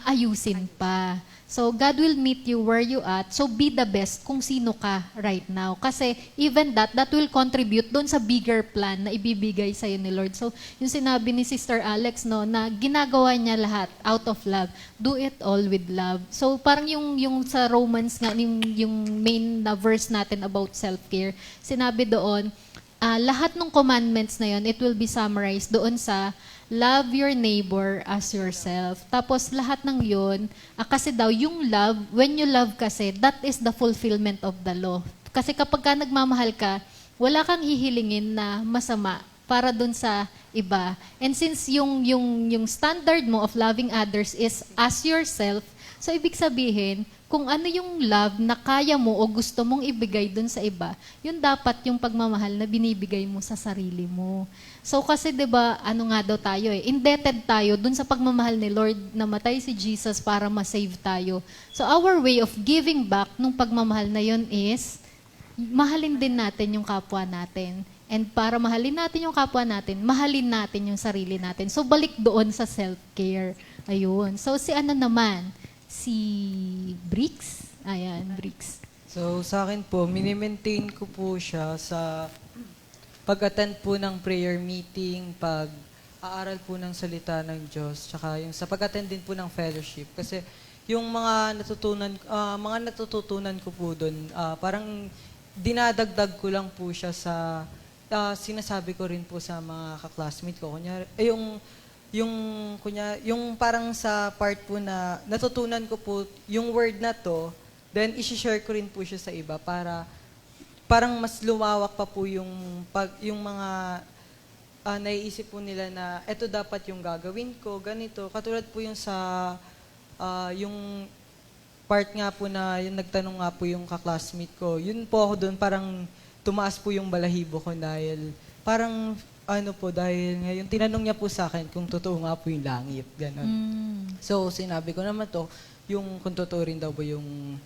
[SPEAKER 4] ayusin pa. So, God will meet you where you at. So, be the best kung sino ka right now. Kasi even that will contribute doon sa bigger plan na ibibigay sa'yo ni Lord. So, yung sinabi ni Sister Alex, no, na ginagawa niya lahat out of love. Do it all with love. So, parang yung sa Romans nga, yung main na verse natin about self-care, sinabi doon, lahat ng commandments na yon, it will be summarized doon sa love your neighbor as yourself. Tapos lahat ng yun, kasi daw yung love, when you love kasi, that is the fulfillment of the law. Kasi kapag ka nagmamahal ka, wala kang hihilingin na masama para dun sa iba. And since yung standard mo of loving others is as yourself, so ibig sabihin, kung ano yung love na kaya mo o gusto mong ibigay dun sa iba, yun dapat yung pagmamahal na binibigay mo sa sarili mo. So kasi 'di ba, ano nga daw tayo indebted tayo dun sa pagmamahal ni Lord, namatay si Jesus para ma-save tayo. So our way of giving back nung pagmamahal na yun is mahalin din natin yung kapwa natin. And para mahalin natin yung kapwa natin, mahalin natin yung sarili natin. So balik doon sa self-care. Ayun. So si ano naman? Si Bricks. Ayan, Bricks.
[SPEAKER 6] So, sa akin po, minimaintain ko po siya sa pag-attend po ng prayer meeting, pag-aaral po ng salita ng Diyos, tsaka yung sa pag-attend din po ng fellowship. Kasi yung mga natututunan ko po doon, parang dinadagdag ko lang po siya sa sinasabi ko rin po sa mga ka-classmate ko. Kunyari, yung parang sa part po na natutunan ko po yung word na to, then i-share ko rin po siya sa iba para parang mas lumawak pa po yung mga naiisip po nila na eto dapat yung gagawin ko, ganito. Katulad po yung sa yung part nga po na yung nagtanong nga po yung ka-classmate ko. Yun po ako doon parang tumaas po yung balahibo ko dahil parang dahil ngayon, tinanong niya po sa akin kung totoo nga po yung langit, gano'n. So, sinabi ko naman to, yung kung totoo rin daw po yung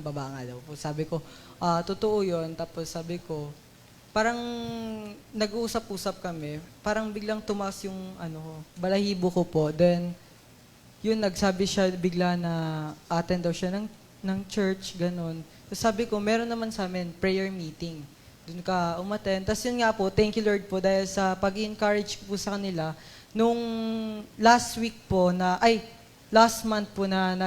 [SPEAKER 6] baba nga daw po. Sabi ko, totoo yun. Tapos sabi ko, parang nag-uusap-usap kami, parang biglang tumaas yung balahibo ko po. Then, yun, nagsabi siya bigla na attend daw siya ng church, gano'n. So, sabi ko, meron naman sa amin prayer meeting. Doon ka umattend. Tapos yun nga po, thank you Lord po dahil sa pag-encourage ko po sa kanila. Nung last month po na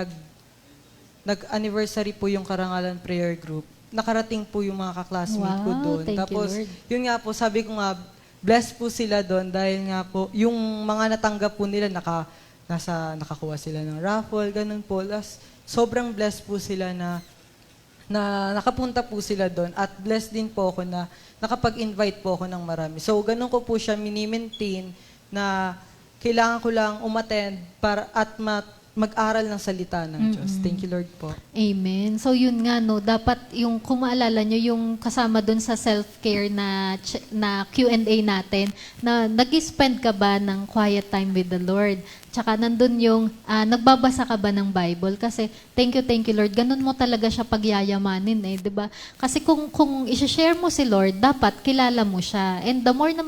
[SPEAKER 6] nag-anniversary po yung Karangalan Prayer Group, nakarating po yung mga ka-classmate ko doon. Tapos yun nga po, sabi ko nga, blessed po sila doon dahil nga po, yung mga natanggap po nila, nakakuha sila ng raffle, ganun po. Sobrang blessed po sila na nakapunta po sila doon at blessed din po ako na nakapag-invite po ako ng marami. So, ganun ko po siya mini-maintain na kailangan ko lang umattend at mag-aral ng salita ng Diyos. Thank you, Lord po.
[SPEAKER 4] Amen. So yun nga, no, dapat yung kung maalala nyo, yung kasama dun sa self-care na Q&A natin, na nag-spend ka ba ng quiet time with the Lord? Tsaka nandun yung nagbabasa ka ba ng Bible? Kasi thank you Lord. Ganun mo talaga siya pagyayamanin eh, 'di ba? Kasi kung i-share mo si Lord, dapat kilala mo siya. And the more na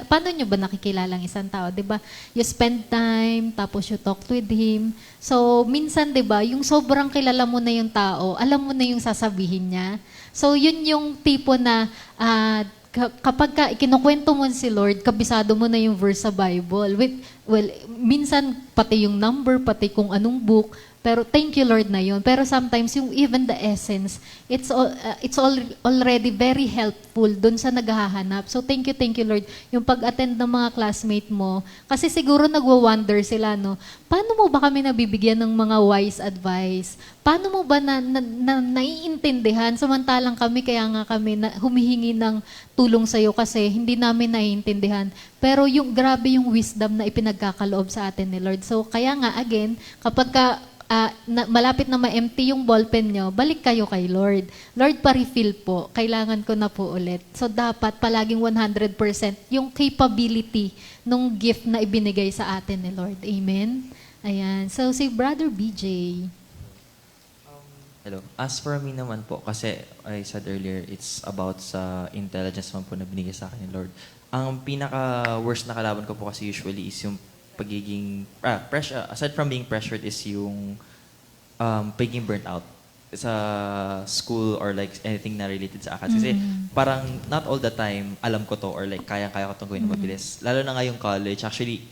[SPEAKER 4] paano nyo ba nakikilala ang isang tao, 'di ba? You spend time, tapos you talk with him. So minsan 'di ba, yung sobrang kilala mo na yung tao, alam mo na yung sasabihin niya. So yun yung tipo na kapag kinukwento mo si Lord, kabisado mo na yung verse sa Bible. Minsan, pati yung number, pati kung anong book, pero thank you Lord na yun. Pero sometimes, yung even the essence, it's already very helpful dun sa naghahanap. So thank you Lord. Yung pag-attend ng mga classmate mo, kasi siguro nagwa-wonder sila, no? Paano mo ba kami nabibigyan ng mga wise advice? Paano mo ba naiintindihan? Samantalang kami, kaya nga kami humihingi ng tulong sa'yo kasi hindi namin naiintindihan. Pero yung grabe yung wisdom na ipinagkakaloob sa atin ni Lord. So kaya nga, again, kapag malapit na ma-empty yung ballpen nyo, balik kayo kay Lord. Lord, pa-refill po. Kailangan ko na po ulit. So dapat palaging 100% yung capability nung gift na ibinigay sa atin ni Lord. Amen? Ayan. So si Brother BJ.
[SPEAKER 7] Hello. As for me naman po, kasi I said earlier, it's about sa intelligence man po na binigay sa akin ni Lord. Ang pinaka-worst na kalaban ko po kasi usually is yung pagiging, pressure, aside from being pressured is yung pagiging burnt out sa school or like anything na related sa academics. Kasi parang not all the time alam ko to or like kaya-kaya ko itong gawin na mabilis. Lalo na ngayong college. Actually,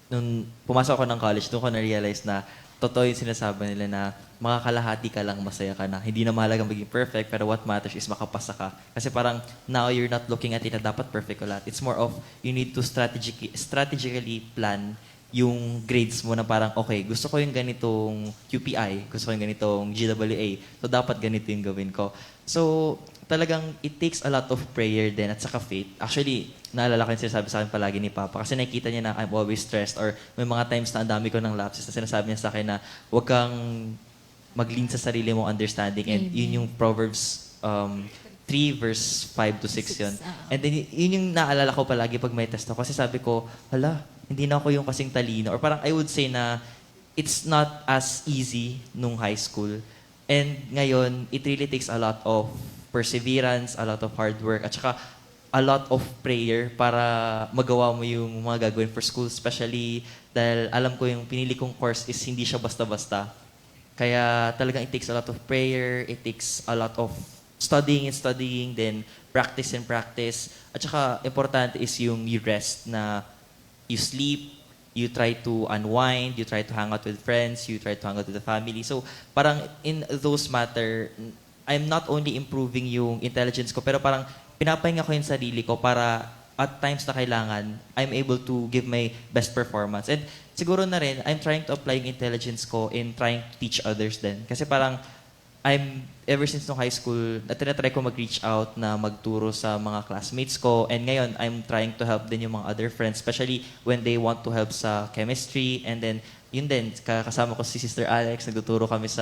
[SPEAKER 7] nung pumasok ako ng college, doon ko na-realize na totoo yung sinasabi nila na makakalahati ka lang, masaya ka na. Hindi na mahalagang maging perfect, pero what matters is makapasa ka. Kasi parang now you're not looking at it na dapat perfect ko lahat. It's more of you need to strategically plan yung grades mo na parang, okay, gusto ko yung ganitong QPI, gusto ko yung ganitong GWA, so dapat ganito yung gawin ko. So, talagang it takes a lot of prayer din at saka faith. Actually, naalala ko yung sinasabi sa akin palagi ni Papa kasi nakikita niya na I'm always stressed or may mga times na ang dami ko ng lapses na sinasabi niya sa akin na huwag kang mag-lean sa sarili mong understanding and yun yung Proverbs 3 verse 5 to 6 yun. And then yun yung naalala ko palagi pag may test ako kasi sabi ko, hala, hindi na ako yung kasing talino or parang I would say na it's not as easy nung high school. And ngayon, it really takes a lot of perseverance, a lot of hard work, at saka a lot of prayer para magawa mo yung mga gagawin for school. Especially dahil alam ko yung pinili kong course is hindi siya basta-basta. Kaya talagang it takes a lot of prayer, it takes a lot of studying and studying, then practice and practice. At saka importante is yung you rest na you sleep, you try to unwind, you try to hang out with friends, you try to hang out with the family. So parang in those matter, I'm not only improving yung intelligence ko, pero parang pinapahinga ko yung sarili ko para at times na kailangan, I'm able to give my best performance. And siguro na rin, I'm trying to apply yung intelligence ko in trying to teach others din. Kasi parang ever since nung high school, tinatry ko mag-reach out na magturo sa mga classmates ko. And ngayon, I'm trying to help din yung mga other friends, especially when they want to help sa chemistry. And then, yun din, kasama ko si Sister Alex, nagtuturo kami si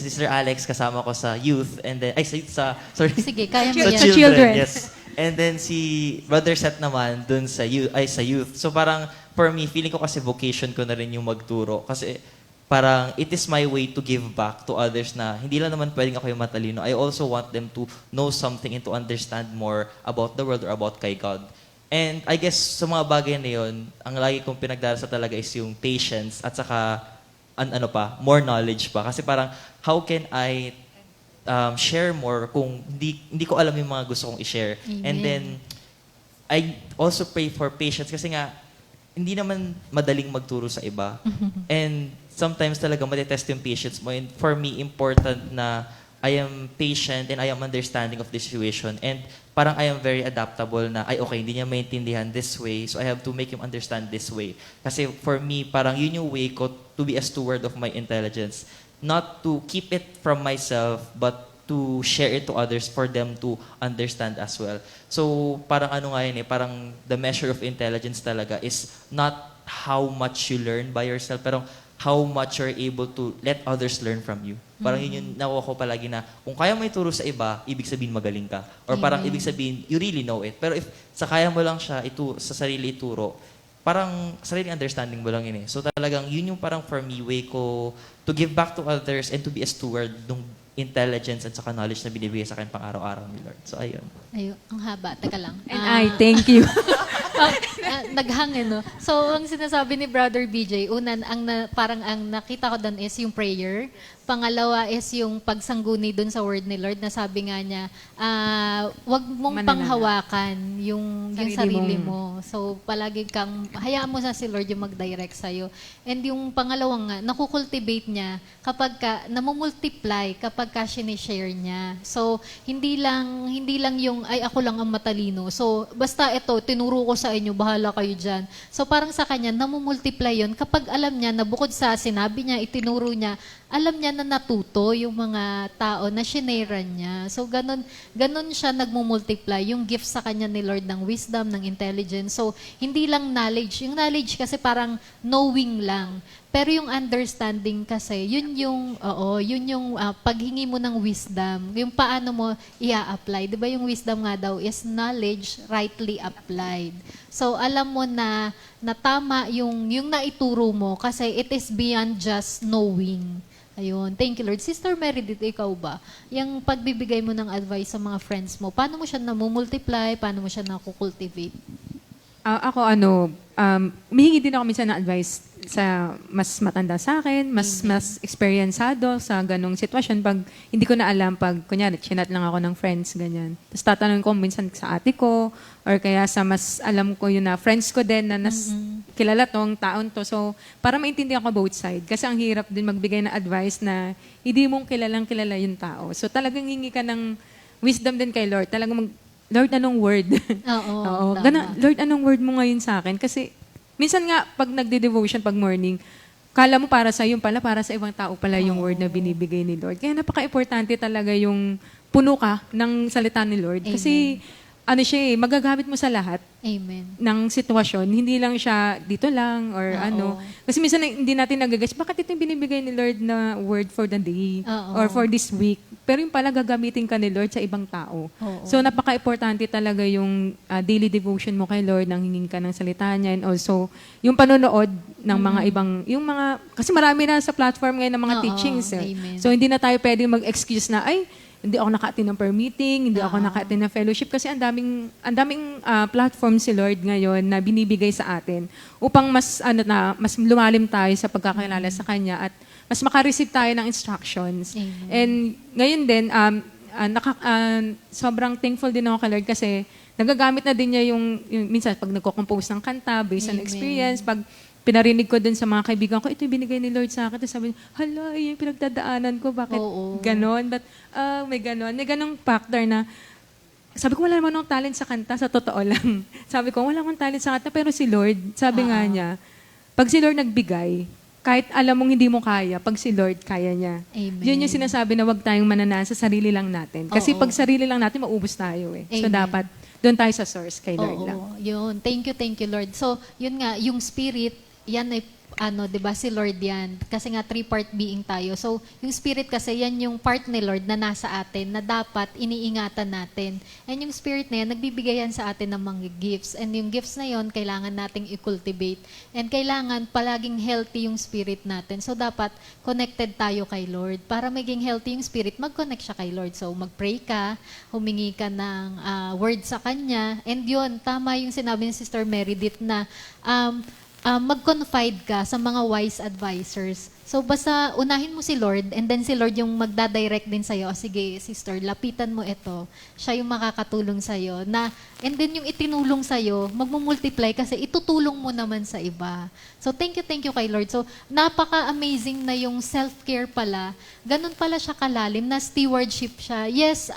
[SPEAKER 7] Sister Alex, kasama ko sa youth, and then, sorry.
[SPEAKER 4] Sige, kaya mo
[SPEAKER 7] sa
[SPEAKER 4] yan.
[SPEAKER 7] children, yes. And then si Brother Seth naman, dun sa youth. So parang, for me, feeling ko kasi vocation ko na rin yung magturo. Kasi parang, it is my way to give back to others na hindi lang naman pwedeng ako yung matalino. I also want them to know something and to understand more about the world or about kay God. And I guess sa mga bagay na yun, ang lagi kong pinagdarasa talaga is yung patience at saka more knowledge pa. Kasi parang, how can I share more kung hindi ko alam yung mga gusto kong i-share.
[SPEAKER 4] Amen.
[SPEAKER 7] And then, I also pray for patience kasi nga, hindi naman madaling magturo sa iba. And sometimes talaga matitest yung patience mo. And for me, important na I am patient and I am understanding of the situation. And parang I am very adaptable na, okay, hindi niya maintindihan this way, so I have to make him understand this way. Kasi for me, parang yun yung way ko to be a steward of my intelligence. Not to keep it from myself, but to share it to others for them to understand as well. So parang parang the measure of intelligence talaga is not how much you learn by yourself, pero how much you're able to let others learn from you. Parang yun yung nakuha ko palagi na kung kaya mo ituro sa iba, ibig sabihin magaling ka. Or parang ibig sabihin, you really know it. Pero if sa kaya mo lang siya sa sarili ituro, parang sarili understanding mo lang yun eh. So talagang yun yung parang for me, way ko to give back to others and to be a steward ng intelligence at saka knowledge na binibigay sa akin pang araw-araw ni Lord. So ayun.
[SPEAKER 4] Ayun, ang haba. Teka lang.
[SPEAKER 5] And thank you.
[SPEAKER 4] Naghangin, no? So, ang sinasabi ni Brother BJ, una, parang ang nakita ko doon is yung prayer. Pangalawa is yung pagsangguni doon sa word ni Lord na sabi nga niya, wag mong panghawakan yung sarili mo. So, palagi kang, hayaan mo sa si Lord yung mag-direct sa'yo. And yung pangalawang nga, nakukultivate niya kapag namumultiply kapag ka sinishare niya. So, hindi lang yung, ako lang ang matalino. So, basta ito, tinuro ko sa inyo, bahala kayo dyan. So, parang sa kanya, namumultiply yun kapag alam niya na bukod sa sinabi niya, itinuro niya, alam niya na natuto yung mga tao na shinare niya. So, ganun siya nagmumultiply. Yung gift sa kanya ni Lord ng wisdom, ng intelligence. So, hindi lang knowledge. Yung knowledge kasi parang knowing lang. Pero yung understanding kasi, yun yung paghingi mo ng wisdom. Yung paano mo i-apply. Di ba yung wisdom nga daw is knowledge rightly applied. So, alam mo na tama yung naituro mo kasi it is beyond just knowing. Ayun. Thank you, Lord. Sister Meredith, ikaw ba? Yung pagbibigay mo ng advice sa mga friends mo, paano mo siya namumultiply? Paano mo siya nakukultivate?
[SPEAKER 5] Ako, humihingi din ako minsan ng advice sa mas matanda sa akin, mas eksperyensado sa ganong sitwasyon. Pag hindi ko na alam, pag kunyari, chinat lang ako ng friends, ganyan. Tapos tatanungin ko minsan sa ate ko, or kaya sa mas alam ko yun na friends ko din na kilala tong taon to. So, para maintindihan ko both side. Kasi ang hirap din magbigay na advice na hindi mong kilalang kilala yung tao. So, talagang hingi ka ng wisdom din kay Lord. Talagang Lord, anong word?
[SPEAKER 4] Oo,
[SPEAKER 5] Gana, Lord, anong word mo ngayon sa akin? Kasi, minsan nga, pag nagde-devotion, pag morning, kala mo para sa yung pala, para sa ibang tao pala yung word na binibigay ni Lord. Kaya napaka-importante talaga yung puno ka ng salita ni Lord. Kasi, magagamit mo sa lahat
[SPEAKER 4] Amen.
[SPEAKER 5] ng sitwasyon. Hindi lang siya dito lang or ano. Kasi minsan hindi natin nagagas, bakit ito yung binibigay ni Lord na word for the day or for this week? Pero yung pala gagamitin ka ni Lord sa ibang tao. So napaka-importante talaga yung daily devotion mo kay Lord, nang hingin ka ng salita niya, and also yung panonood ng mga ibang, kasi marami na sa platform ngayon ng mga teachings.
[SPEAKER 4] Amen.
[SPEAKER 5] So hindi na tayo pwedeng mag-excuse na, hindi ako naka-attend ng prayer meeting, hindi ako naka-attend ng fellowship kasi ang daming platform si Lord ngayon na binibigay sa atin upang mas lumalim tayo sa pagkakilala sa Kanya at mas maka-receive tayo ng instructions.
[SPEAKER 4] Amen.
[SPEAKER 5] And ngayon din, sobrang thankful din ako kay Lord kasi nagagamit na din niya yung minsan pag nagko-compose ng kanta based on
[SPEAKER 4] Amen.
[SPEAKER 5] experience, pag pinarinig ko dun sa mga kaibigan ko, ito yung binigay ni Lord sa akin. Tapos sabi niya, hala, yung pinagdadaanan ko, bakit ganon? But may ganon. May ganong factor na, sabi ko, wala naman akong talent sa kanta, sa totoo lang. Sabi ko, wala akong talent sa kanta, pero si Lord, sabi nga niya, pag si Lord nagbigay, kahit alam mong hindi mo kaya, pag si Lord, kaya niya.
[SPEAKER 4] Amen.
[SPEAKER 5] Yun yung sinasabi na wag tayong mananaan sa sarili lang natin. Kasi pag sarili lang natin, maubos tayo eh. So
[SPEAKER 4] Amen.
[SPEAKER 5] dapat, doon tayo sa source kay Lord lang.
[SPEAKER 4] Yun. Thank you, Lord. So, yun nga, yung spirit, yan ay, 'di ba, si Lord yan. Kasi nga, 3-part being tayo. So, yung spirit kasi, yan yung part ni Lord na nasa atin, na dapat iniingatan natin. And yung spirit na yan, nagbibigay yan sa atin ng mga gifts. And yung gifts na yon kailangan nating i-cultivate. And kailangan palaging healthy yung spirit natin. So, dapat connected tayo kay Lord. Para maging healthy yung spirit, mag-connect siya kay Lord. So, mag-pray ka, humingi ka ng word sa Kanya. And yun, tama yung sinabi ni Sister Meredith na mag-confide ka sa mga wise advisors. So, basta unahin mo si Lord and then si Lord yung magdadirect din sa'yo. Sige, sister, lapitan mo ito. Siya yung makakatulong sa'yo. And then yung itinulong sa'yo, magmumultiply kasi itutulong mo naman sa iba. So, thank you kay Lord. So, napaka-amazing na yung self-care pala. Ganun pala siya kalalim na stewardship siya. Yes,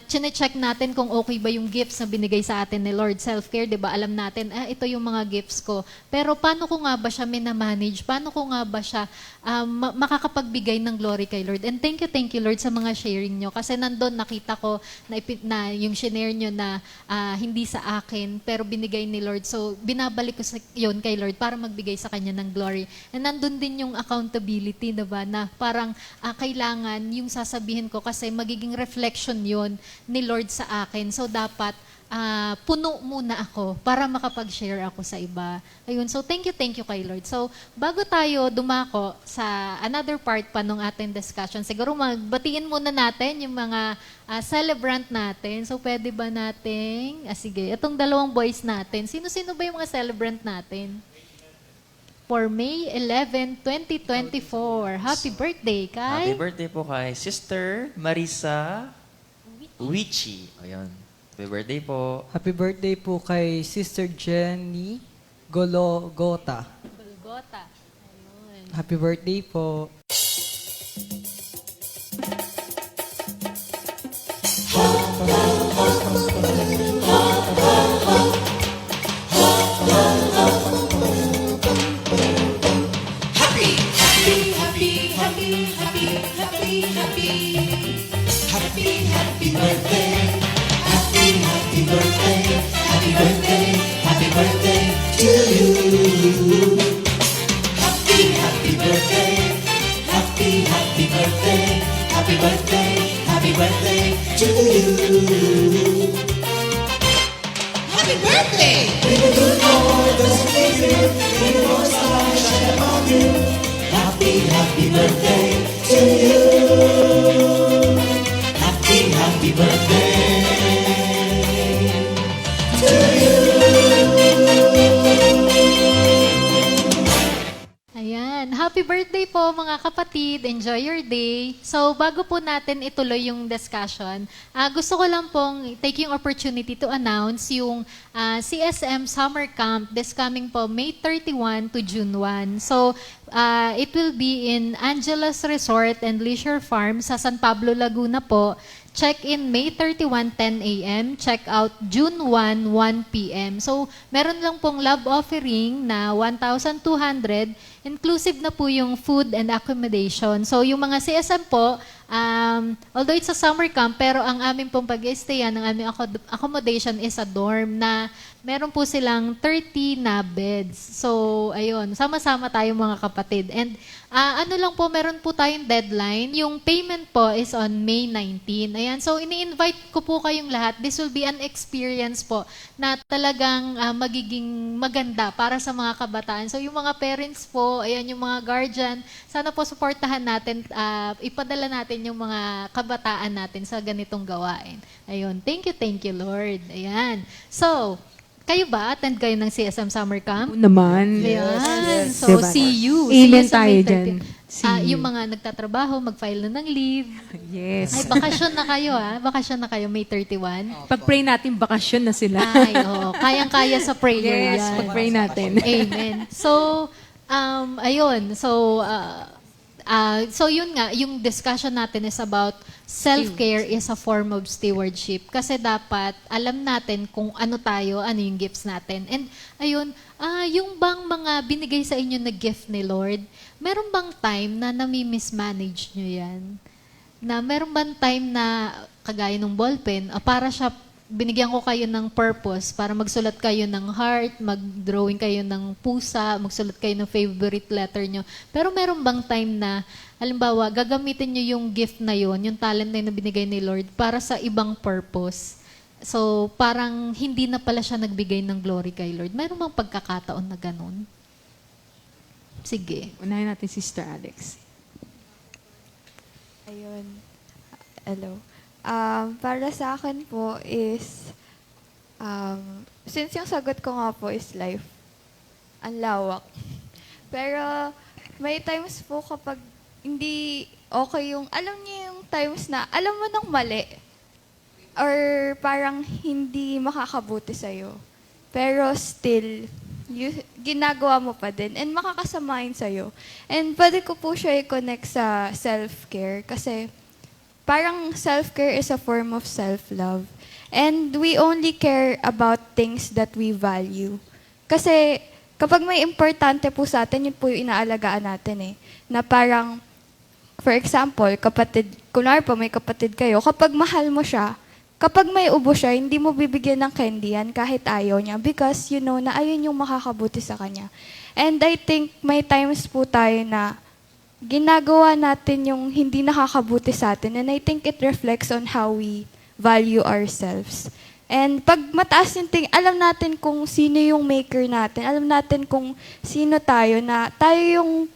[SPEAKER 4] chine-check natin kung okay ba yung gifts na binigay sa atin ni Lord. Self-care, di ba? Alam natin, ito yung mga gifts ko. Pero paano ko nga ba siya minamanage? Paano ko nga ba siya makakapagbigay ng glory kay Lord? And thank you, Lord, sa mga sharing nyo. Kasi nandun, nakita ko na yung share nyo na hindi sa akin, pero binigay ni Lord. So, binabalik ko yun kay Lord para magbigay sa Kanya ng glory. And nandun din yung accountability, diba? Na parang kailangan yung sasabihin ko kasi magiging reflection yun ni Lord sa akin. So, dapat puno muna ako para makapag-share ako sa iba. Ayun. So, thank you kay Lord. So, bago tayo dumako sa another part pa ng ating discussion, siguro magbatiin muna natin yung mga celebrant natin. So, pwede ba nating, sige, itong dalawang boys natin, sino-sino ba yung mga celebrant natin? For May 11, 2024. Happy birthday, Kai!
[SPEAKER 7] Happy birthday po kay Sister Marisa Wichi. Ayun. Happy birthday po.
[SPEAKER 6] Happy birthday po kay Sister Jenny Golgota.
[SPEAKER 4] Golgota. Ayun.
[SPEAKER 6] Happy birthday po.
[SPEAKER 1] Happy birthday! Happy happy birthday to you. Happy birthday to you.
[SPEAKER 4] Ayan. Happy birthday po mga kapatid. Enjoy your day. So, bago po natin ituloy yung discussion, gusto ko lang pong take yung opportunity to announce yung CSM Summer Camp this coming po May 31 to June 1. So, it will be in Angeles Resort and Leisure Farm sa San Pablo, Laguna po. Check-in May 31, 10 a.m. Check-out June 1, 1 p.m. So, meron lang pong love offering na 1,200. Inclusive na po yung food and accommodation. So, yung mga CSM po, although it's a summer camp, pero ang aming pong pag-stayan, ang aming accommodation is a dorm na meron po silang 30 na beds. So, ayun, sama-sama tayo mga kapatid. And ano lang po, meron po tayong deadline. Yung payment po is on May 19. Ayan, so ini-invite ko po kayong lahat. This will be an experience po na talagang magiging maganda para sa mga kabataan. So, yung mga parents po, ayan, yung mga guardian, sana po supportahan natin, ipadala natin yung mga kabataan natin sa ganitong gawain. Ayun, thank you Lord. Ayan. So, kayo ba? Attend kayo ng CSM Summer Camp?
[SPEAKER 5] Naman.
[SPEAKER 4] Ayan. So,
[SPEAKER 5] Diba?
[SPEAKER 4] see you.
[SPEAKER 5] Amen
[SPEAKER 4] See you sa
[SPEAKER 5] tayo
[SPEAKER 4] May 30.
[SPEAKER 5] dyan. See you.
[SPEAKER 4] Yung mga nagtatrabaho, mag-file na ng leave.
[SPEAKER 5] Yes.
[SPEAKER 4] Ay, bakasyon na kayo Bakasyon na kayo, May 31.
[SPEAKER 5] Pag-pray natin, bakasyon na sila.
[SPEAKER 4] Ay, oo. Kayang-kaya sa prayer
[SPEAKER 5] Yes,
[SPEAKER 4] yan.
[SPEAKER 5] pag-pray natin.
[SPEAKER 4] Amen. So, ayun. So yun nga, yung discussion natin is about self-care is a form of stewardship. Kasi dapat alam natin kung ano tayo, ano yung gifts natin. And ayun, yung bang mga binigay sa inyo na gift ni Lord, meron bang time na nami-mismanage nyo yan? Na meron bang time na, kagaya ng ballpen, para siya binigyan ko kayo ng purpose para magsulat kayo ng heart, mag-drawing kayo ng pusa, magsulat kayo ng favorite letter nyo. Pero meron bang time na, halimbawa, gagamitin nyo yung gift na yon, yung talent na yun na binigay ni Lord para sa ibang purpose? So, parang hindi na pala siya nagbigay ng glory kay Lord. Meron bang pagkakataon na ganun? Sige.
[SPEAKER 5] Unahin natin Sister Alex.
[SPEAKER 10] Ayun. Hello. Para sa akin po is, since yung sagot ko nga po is life, ang lawak. Pero may times po kapag hindi okay yung, alam niyo yung times na alam mo nang mali, or parang hindi makakabuti sa'yo. Pero still, ginagawa mo pa din and makakasamahin sa'yo. And pwede ko po siya i-connect sa self-care kasi parang self-care is a form of self-love. And we only care about things that we value. Kasi kapag may importante po sa atin, yun po yung inaalagaan natin eh. Na parang, for example, kunwari po may kapatid kayo, kapag mahal mo siya, kapag may ubo siya, hindi mo bibigyan ng candy yan kahit ayaw niya because you know na ayun yung makakabuti sa kanya. And I think may times po tayo na ginagawa natin yung hindi nakakabuti sa atin. And I think it reflects on how we value ourselves. And pag mataas yung alam natin kung sino yung maker natin. Alam natin kung sino tayo, na tayo yung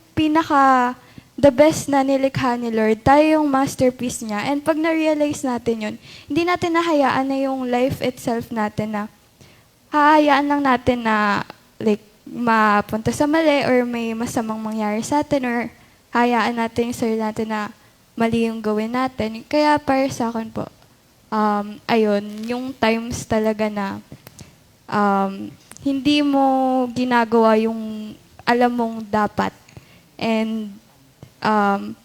[SPEAKER 10] the best na nilikha ni Lord. Tayo yung masterpiece niya. And pag na-realize natin yun, hindi natin nahayaan na yung life itself natin na hahayaan lang natin na like mapunta sa mali or may masamang mangyari sa atin or hayaan natin yung sarili natin na mali yung gawin natin. Kaya para sa akin po, ayun, yung times talaga na hindi mo ginagawa yung alam mong dapat. And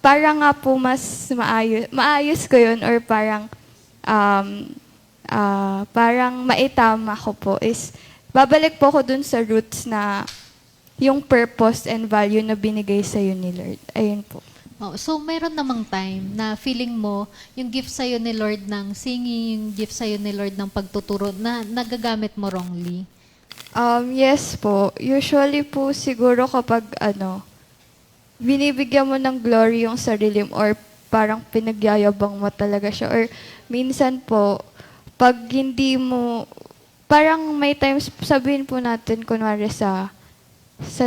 [SPEAKER 10] parang nga po mas maayos ko yun or parang parang maitama ko po is babalik po ko dun sa roots na yung purpose and value na binigay sa'yo ni Lord. Ayun po.
[SPEAKER 4] Oh, so, meron namang time na feeling mo, yung gift sa'yo ni Lord ng singing, yung gift sa'yo ni Lord ng pagtuturo, na nagagamit mo wrongly?
[SPEAKER 10] Yes po. Usually po siguro kapag binibigyan mo ng glory yung sarili mo or parang pinagyayabang mo talaga siya. Or minsan po, pag hindi mo, parang may times sabihin po natin kunwari sa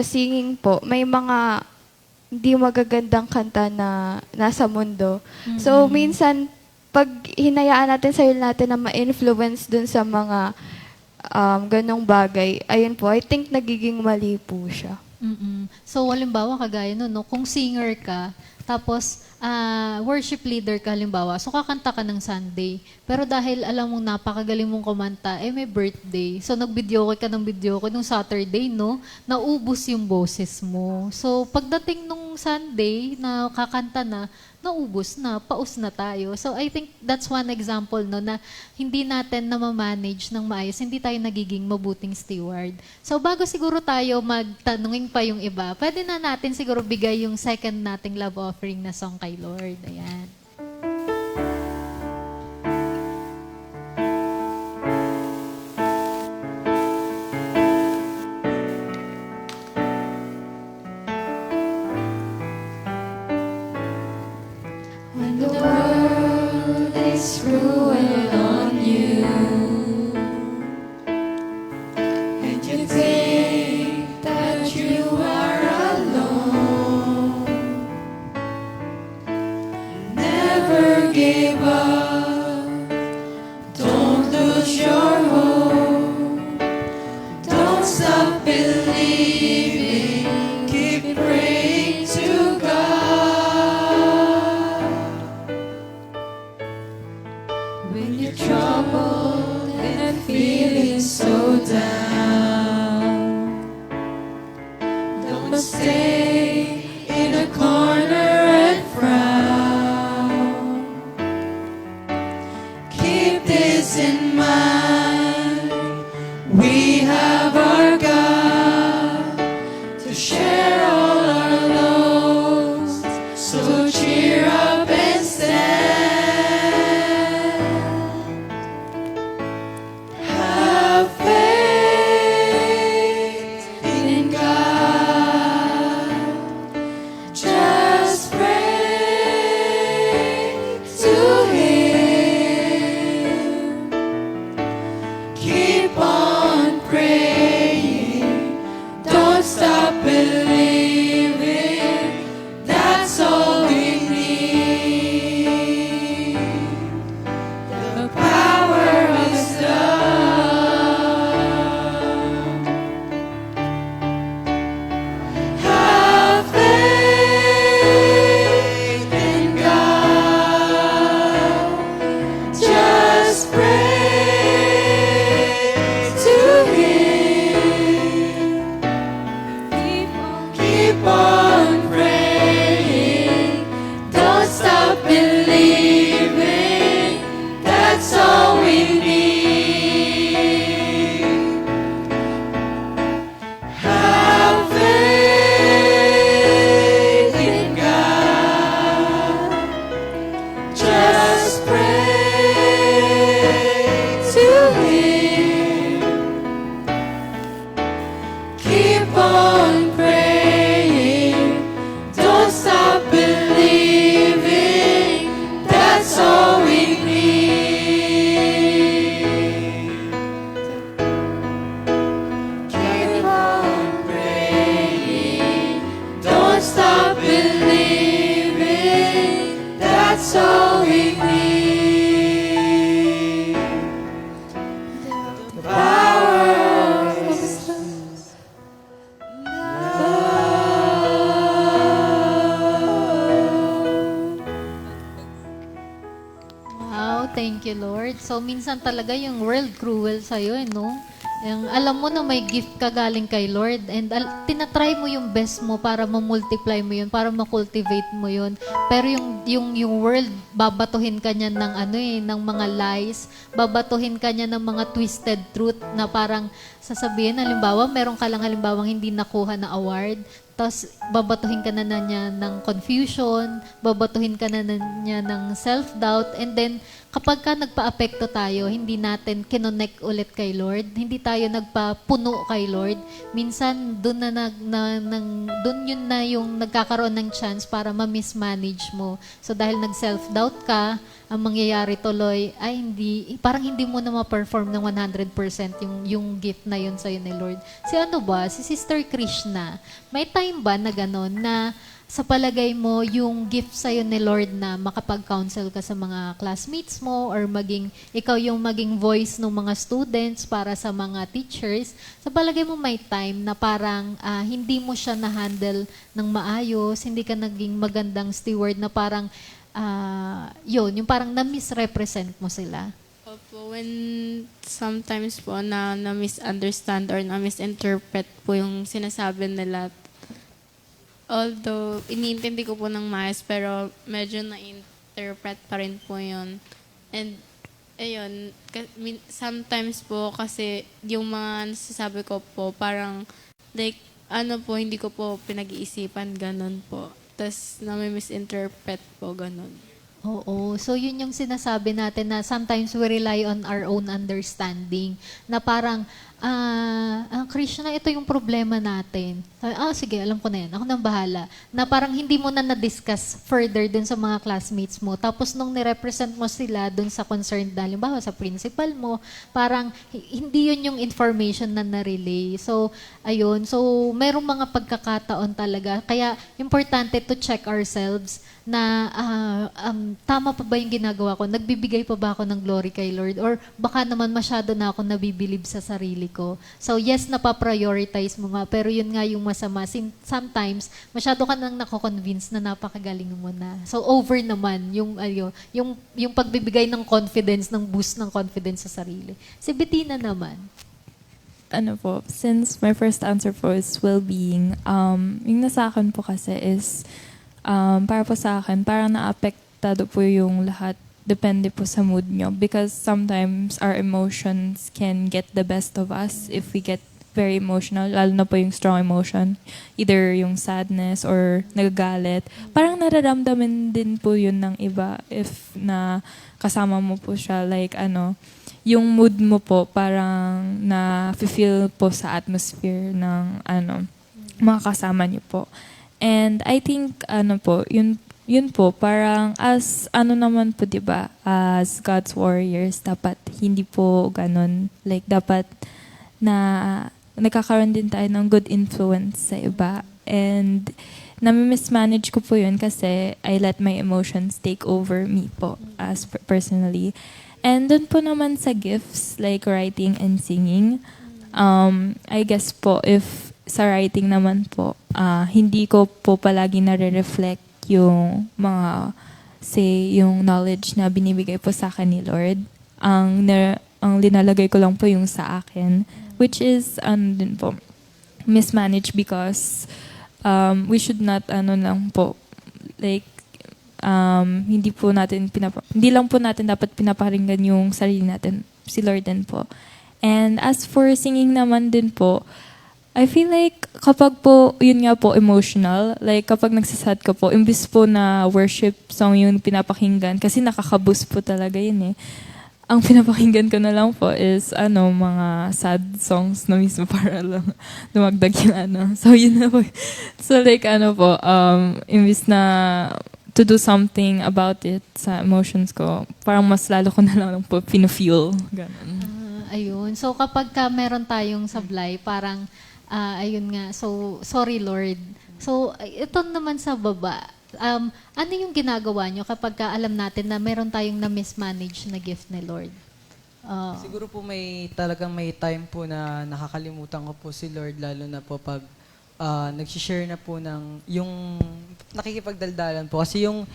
[SPEAKER 10] singing po, may mga hindi magagandang kanta na nasa mundo. So, minsan, pag hinayaan natin sarili natin na ma-influence dun sa mga ganong bagay, ayun po, I think nagiging mali po siya.
[SPEAKER 4] So, halimbawa, kagaya nun, no, kung singer ka, tapos worship leader ka, halimbawa, so kakanta ka ng Sunday. Pero dahil alam mong napakagaling mong kumanta, may birthday. So, nag-video ka ng video ko nung Saturday, no? Naubos yung boses mo. So, pagdating nung Sunday na kakanta na, naubos na, paus na tayo. So, I think that's one example, no, na hindi natin na ma-manage ng maayos, hindi tayo nagiging mabuting steward. So, bago siguro tayo magtanungin pa yung iba, pwede na natin siguro bigay yung second nating love offering na song kay Lord. Ayan.
[SPEAKER 2] When the world is ruined on you, and you think that you are alone, never give up, don't lose your hope, don't stop believing, keep praying to God. When you're troubled and feeling so down, don't stay in a corner and frown. Keep this in mind, we have our God to share all our loads, so cheer up and stand. Have faith in God. Just pray to Him. Keep on praying. Don't stop believing. That's all we need. The power of His love. Have faith in God. Just pray to Him. Keep on praying. Don't stop believing. That's all we need. Have faith in God. Just pray to Him. Keep on praying. Don't stop believing. That's all we need. Keep on praying. Don't stop believing. That's all we need. The power of His love.
[SPEAKER 4] Wow, thank you, Lord. So, minsan talaga yung world cruel sa'yo, no? Yung, alam mo na may gift ka galing kay Lord and tinatry mo yung best mo para ma-multiply mo yun, para ma-cultivate mo yun. Pero yung world, babatuhin ka niya ng ng mga lies, babatuhin ka niya ng mga twisted truth na parang sasabihin, halimbawa, meron ka lang halimbawang hindi nakuha na award, tapos babatuhin ka na niya ng confusion, babatuhin ka na niya ng self-doubt, and then kapag ka nagpa-apekto tayo, hindi natin kinonect ulit kay Lord, hindi tayo nagpapuno kay Lord, minsan doon doon yun na yung nagkakaroon ng chance para ma-mismanage mo. So dahil nag-self-doubt ka, ang mangyayari tuloy ay parang hindi mo na ma-perform ng 100% yung gift na yun sa'yo ni Lord. Si Sister Krishna, may time ba na gano'n na sa palagay mo, yung gift sa'yo ni Lord na makapag-counsel ka sa mga classmates mo or ikaw yung maging voice ng mga students para sa mga teachers, sa palagay mo may time na parang hindi mo siya na-handle ng maayos, hindi ka naging magandang steward na parang, yung parang na-misrepresent mo sila?
[SPEAKER 9] Opo, when sometimes po na misunderstand or na misinterpret po yung sinasabi nila. Although, iniintindi ko po ng maayos, pero medyo na-interpret pa rin po yun. And, ayun, sometimes po kasi yung mga nasasabi ko po, parang, like, hindi ko po pinag-iisipan, ganun po. Tapos, na-misinterpret po, ganun.
[SPEAKER 4] Oo. So, yun yung sinasabi natin na sometimes we rely on our own understanding. Na parang, Krishna, ito yung problema natin. Sige, alam ko na yan. Ako nang bahala. Na parang hindi mo na na-discuss further dun sa mga classmates mo. Tapos nung nirepresent mo sila dun sa concerned, halimbawa sa principal mo, parang hindi yun yung information na na-relay. So, ayun. So, merong mga pagkakataon talaga. Kaya, importante to check ourselves na tama pa ba yung ginagawa ko? Nagbibigay pa ba ako ng glory kay Lord? Or baka naman masyado na ako nabibilib sa sarili ko. So yes, napaprioritize mo nga, pero yun nga yung masama. Sometimes, masyado ka nang nako-convince na napakagaling mo na. So over naman yung pagbibigay ng confidence, ng boost ng confidence sa sarili. Si Bettina naman.
[SPEAKER 8] Since my first answer po is well-being, yung nasa akin po kasi is para po sa akin, parang naapektado po yung lahat. Depende po sa mood nyo. Because sometimes our emotions can get the best of us if we get very emotional. Lalo na po yung strong emotion. Either yung sadness or nagagalit. Parang nararamdaman din po yun ng iba if na kasama mo po siya. Like yung mood mo po parang na-feel po sa atmosphere ng mga kasama niyo po. And I think, yun po, parang as, naman po, diba, as God's warriors, dapat hindi po ganun. Like, dapat na nagkakaroon din tayo ng good influence sa iba. And, nami-mismanage ko po yun kasi I let my emotions take over me po, as personally. And dun po naman sa gifts, like writing and singing, I guess po, if sa writing naman po, hindi ko po palagi nare-reflect yung mga, yung knowledge na binibigay po sa akin ni Lord. Ang linalagay ko lang po yung sa akin, which is, din po, mismanaged because we should not, lang po, like, hindi lang po natin dapat pinaparinggan yung sarili natin, si Lord din po. And as for singing naman din po, I feel like kapag po, yun nga po, emotional, like kapag nagsasad ka po, imbis po na worship song yung pinapakinggan, kasi nakakaboost po talaga yun eh. Ang pinapakinggan ko na lang po is, mga sad songs na mismo para lang dumagdag yung So, yun na po. So, like, imbis na to do something about it sa emotions ko, parang mas lalo ko na lang po pinu-fuel. Ganun.
[SPEAKER 4] Ayun. So, kapag meron tayong sablay, parang, ayun nga, so, sorry Lord. So, ito naman sa baba, ano yung ginagawa nyo kapag alam natin na meron tayong na-mismanage na gift ni Lord?
[SPEAKER 6] Siguro po talagang may time po na nakakalimutan ko po si Lord, lalo na po pag nag-share na po ng yung nakikipagdaldalan po. Kasi yung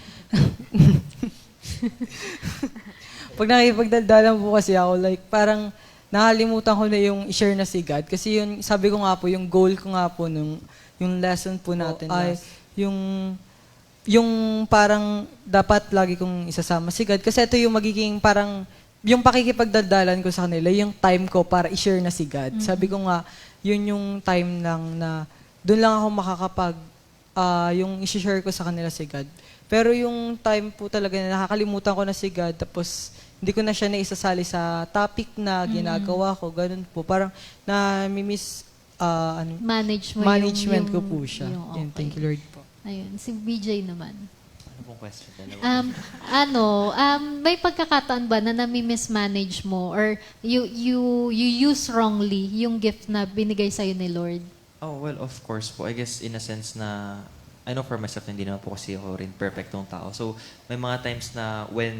[SPEAKER 6] pag nakikipagdaldalan po kasi ako, like parang nakalimutan ko na yung i-share na si God. Kasi yun, sabi ko nga po, yung goal ko nga po yung lesson po natin ay yung parang dapat lagi kong isasama si God. Kasi ito yung magiging parang, yung pakikipagdaldalan ko sa kanila, yung time ko para i-share na si God. Mm-hmm. Sabi ko nga, yun yung time lang na doon lang ako makakapag, yung i-share ko sa kanila si God. Pero yung time po talaga na nakakalimutan ko na si God, tapos hindi ko na siya naisasali sa topic na ginagawa ko, ganun po. Parang na-miss, management ko po siya.
[SPEAKER 4] Okay.
[SPEAKER 6] Thank you, Lord po.
[SPEAKER 4] Ayun, si BJ naman.
[SPEAKER 7] Ano pong question?
[SPEAKER 4] May pagkakataon ba na nami-mismanage mo or you use wrongly yung gift na binigay sa'yo ni Lord?
[SPEAKER 7] Oh, well, of course po. I guess in a sense na I know for myself, hindi naman po kasi ako rin perfectong tao. So, may mga times na when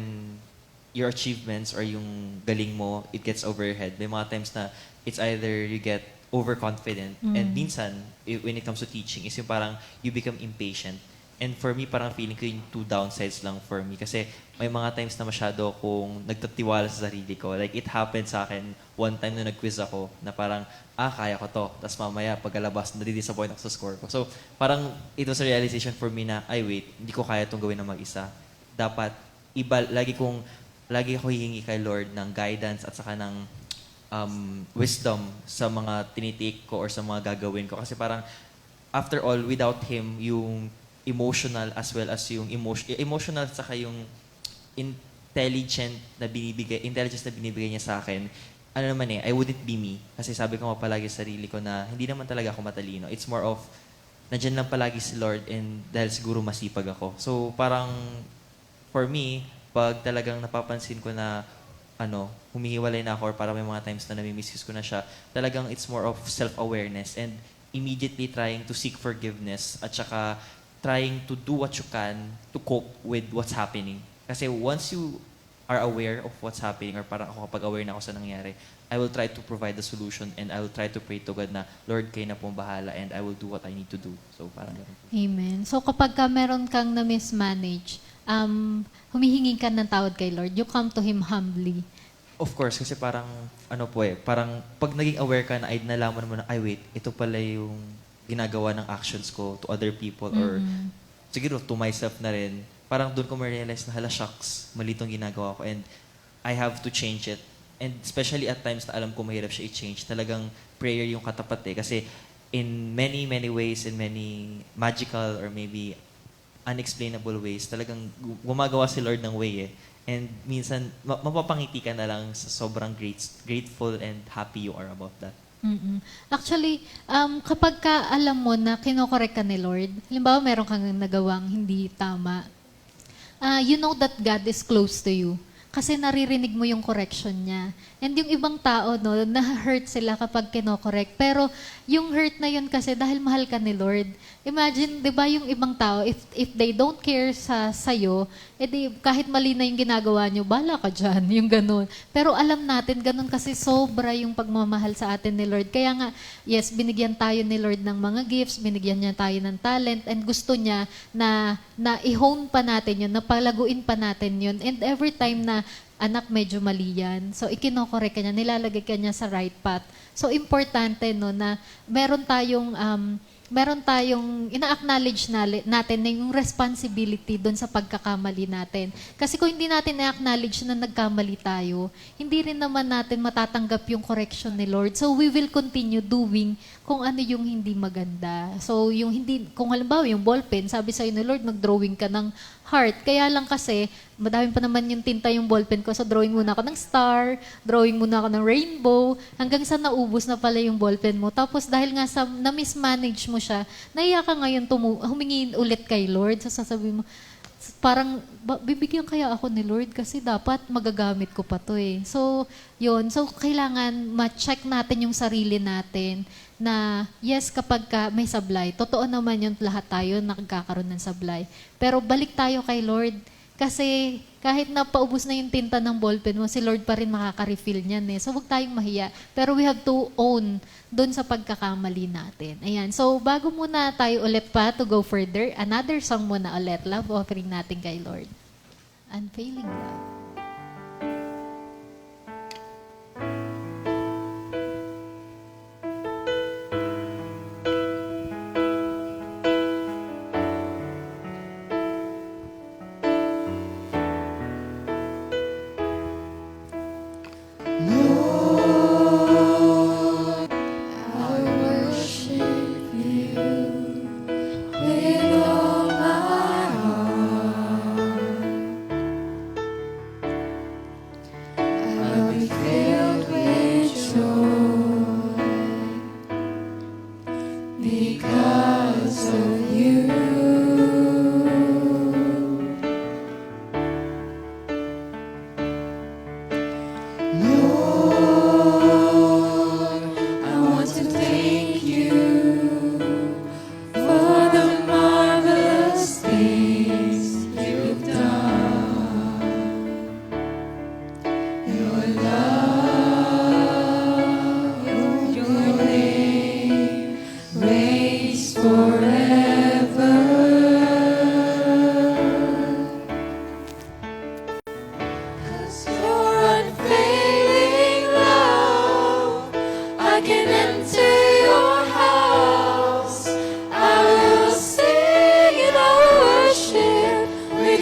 [SPEAKER 7] your achievements or yung galing mo, it gets over your head. May mga times na it's either you get overconfident and minsan, when it comes to teaching, is yung parang you become impatient. And for me, parang feeling ko yung two downsides lang for me. Kasi may mga times na masyado akong nagtatiwala sa sarili ko. Like, it happened sa akin one time na nag-quiz ako na parang, kaya ko to. Tapos mamaya, pagkalabas, nadidisappoint ako sa score ko. So, parang it was a realization for me na, wait, hindi ko kaya itong gawin na mag-isa. Dapat, lagi ako hihingi kay Lord ng guidance at saka ng wisdom sa mga tinitake ko or sa mga gagawin ko. Kasi parang, after all, without Him, yung emotional as well as yung emotional at saka yung intelligence na binibigay niya sa akin, ano naman I wouldn't be me. Kasi sabi ko nga palagi sa sarili ko na hindi naman talaga ako matalino. It's more of, nandyan lang palagi si Lord and dahil siguro masipag ako. So parang, for me, pag talagang napapansin ko na humihiwalay na ako or parang may mga times na nami-misuse ko na siya, talagang it's more of self-awareness and immediately trying to seek forgiveness at saka trying to do what you can to cope with what's happening. Kasi once you are aware of what's happening or parang ako kapag aware na ako sa nangyari, I will try to provide the solution and I will try to pray to God na, Lord, kayo na pong bahala and I will do what I need to do. So parang ganun.
[SPEAKER 4] Amen. So kapag ka meron kang na-mismanage, humihingi ka ng tawad kay Lord, you come to Him humbly.
[SPEAKER 7] Of course, kasi parang, parang pag naging aware ka na, ay nalaman mo na, wait, ito pala yung ginagawa ng actions ko to other people or siguro to myself na rin, parang doon ko ma-realize na, hala, shucks, mali itong ginagawa ko and I have to change it. And especially at times na alam ko mahirap siya i-change, talagang prayer yung katapat Kasi in many, many ways, in many magical or maybe unexplainable ways, talagang gumagawa si Lord ng way And minsan, mapapangiti ka na lang sa sobrang grateful and happy you are about that.
[SPEAKER 4] Actually, kapag ka alam mo na kinokorek ka ni Lord, halimbawa meron kang nagawang hindi tama, you know that God is close to you. Kasi naririnig mo yung correction niya. And yung ibang tao, na-hurt sila kapag kinokorek. Pero yung hurt na yun kasi dahil mahal ka ni Lord. Imagine, di ba yung ibang tao, if they don't care sa'yo, edi kahit mali na yung ginagawa nyo, bala ka dyan, yung ganun. Pero alam natin, ganun kasi sobra yung pagmamahal sa atin ni Lord. Kaya nga, yes, binigyan tayo ni Lord ng mga gifts, binigyan niya tayo ng talent, and gusto niya na i-hone pa natin yun, na palaguin pa natin yun. And every time na anak, medyo mali yan. So, ikinokorek ka niya, nilalagay ka niya sa right path. So, importante na meron tayong ina-acknowledge natin na yung responsibility doon sa pagkakamali natin. Kasi kung hindi natin na-acknowledge na nagkamali tayo, hindi rin naman natin matatanggap yung correction ni Lord. So, we will continue doing kung ano yung hindi maganda. So, kung halimbawa yung ballpen, sabi sa'yo ni Lord, mag-drawing ka ng heart. Kaya lang kasi, madami pa naman yung tinta yung ballpen ko. So, drawing muna ako ng star, drawing muna ako ng rainbow, hanggang sa naubos na pala yung ballpen mo. Tapos, dahil nga na-mismanage mo siya, naiya ka ngayon humingi ulit kay Lord. So, sasabihin mo, parang, bibigyan kaya ako ni Lord kasi dapat magagamit ko pa to So, yun. So, kailangan ma-check natin yung sarili natin na, yes, kapag may sablay, totoo naman yung lahat tayo nakagkakaroon ng sablay. Pero balik tayo kay Lord. Kasi kahit na paubos na yung tinta ng ballpen mo, si Lord pa rin makaka-refill niyan So, huwag tayong mahiya. Pero we have to own doon sa pagkakamali natin. Ayan. So, bago muna tayo ulit to go further, another song muna ulit. Love offering natin kay Lord. Unfailing Love.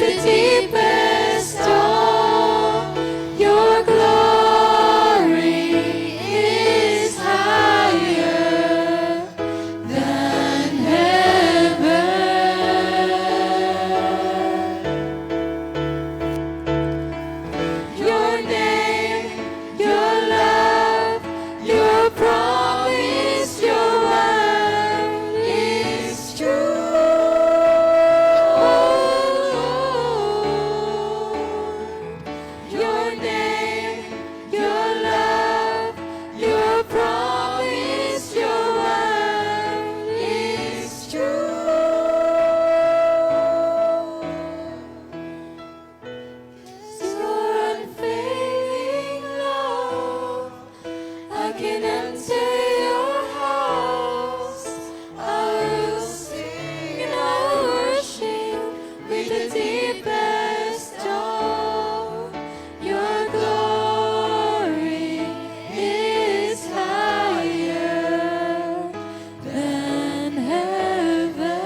[SPEAKER 2] the deepest storm. Your glory is higher than heaven. Your name, your love, your promise, your word is true. Your name, your love, your promise, your word is true. Your unfailing love, I can enter your house. I will sing and I worship with the deepest tone. Your glory is higher than heaven.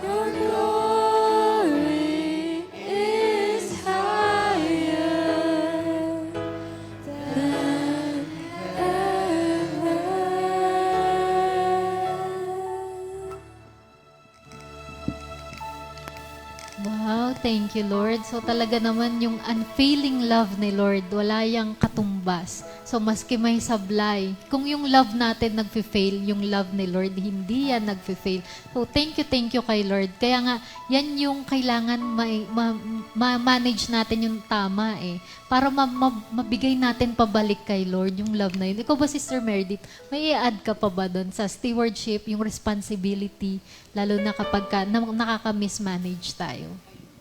[SPEAKER 2] Your glory is higher than heaven.
[SPEAKER 4] Wow, thank you, Lord. So talaga naman yung unfailing love ni Lord, wala yang katumbas. So maski may sablay, kung yung love natin nagfe-fail, yung love ni Lord, hindi yan nagfe-fail. So thank you kay Lord. Kaya nga, yan yung kailangan ma-manage natin yung tama eh. Para mabigay natin pabalik kay Lord yung love na yun. Ikaw ba, Sister Meredith, may i-add ka pa ba doon sa stewardship, yung responsibility, lalo na kapag nakaka-mismanage tayo?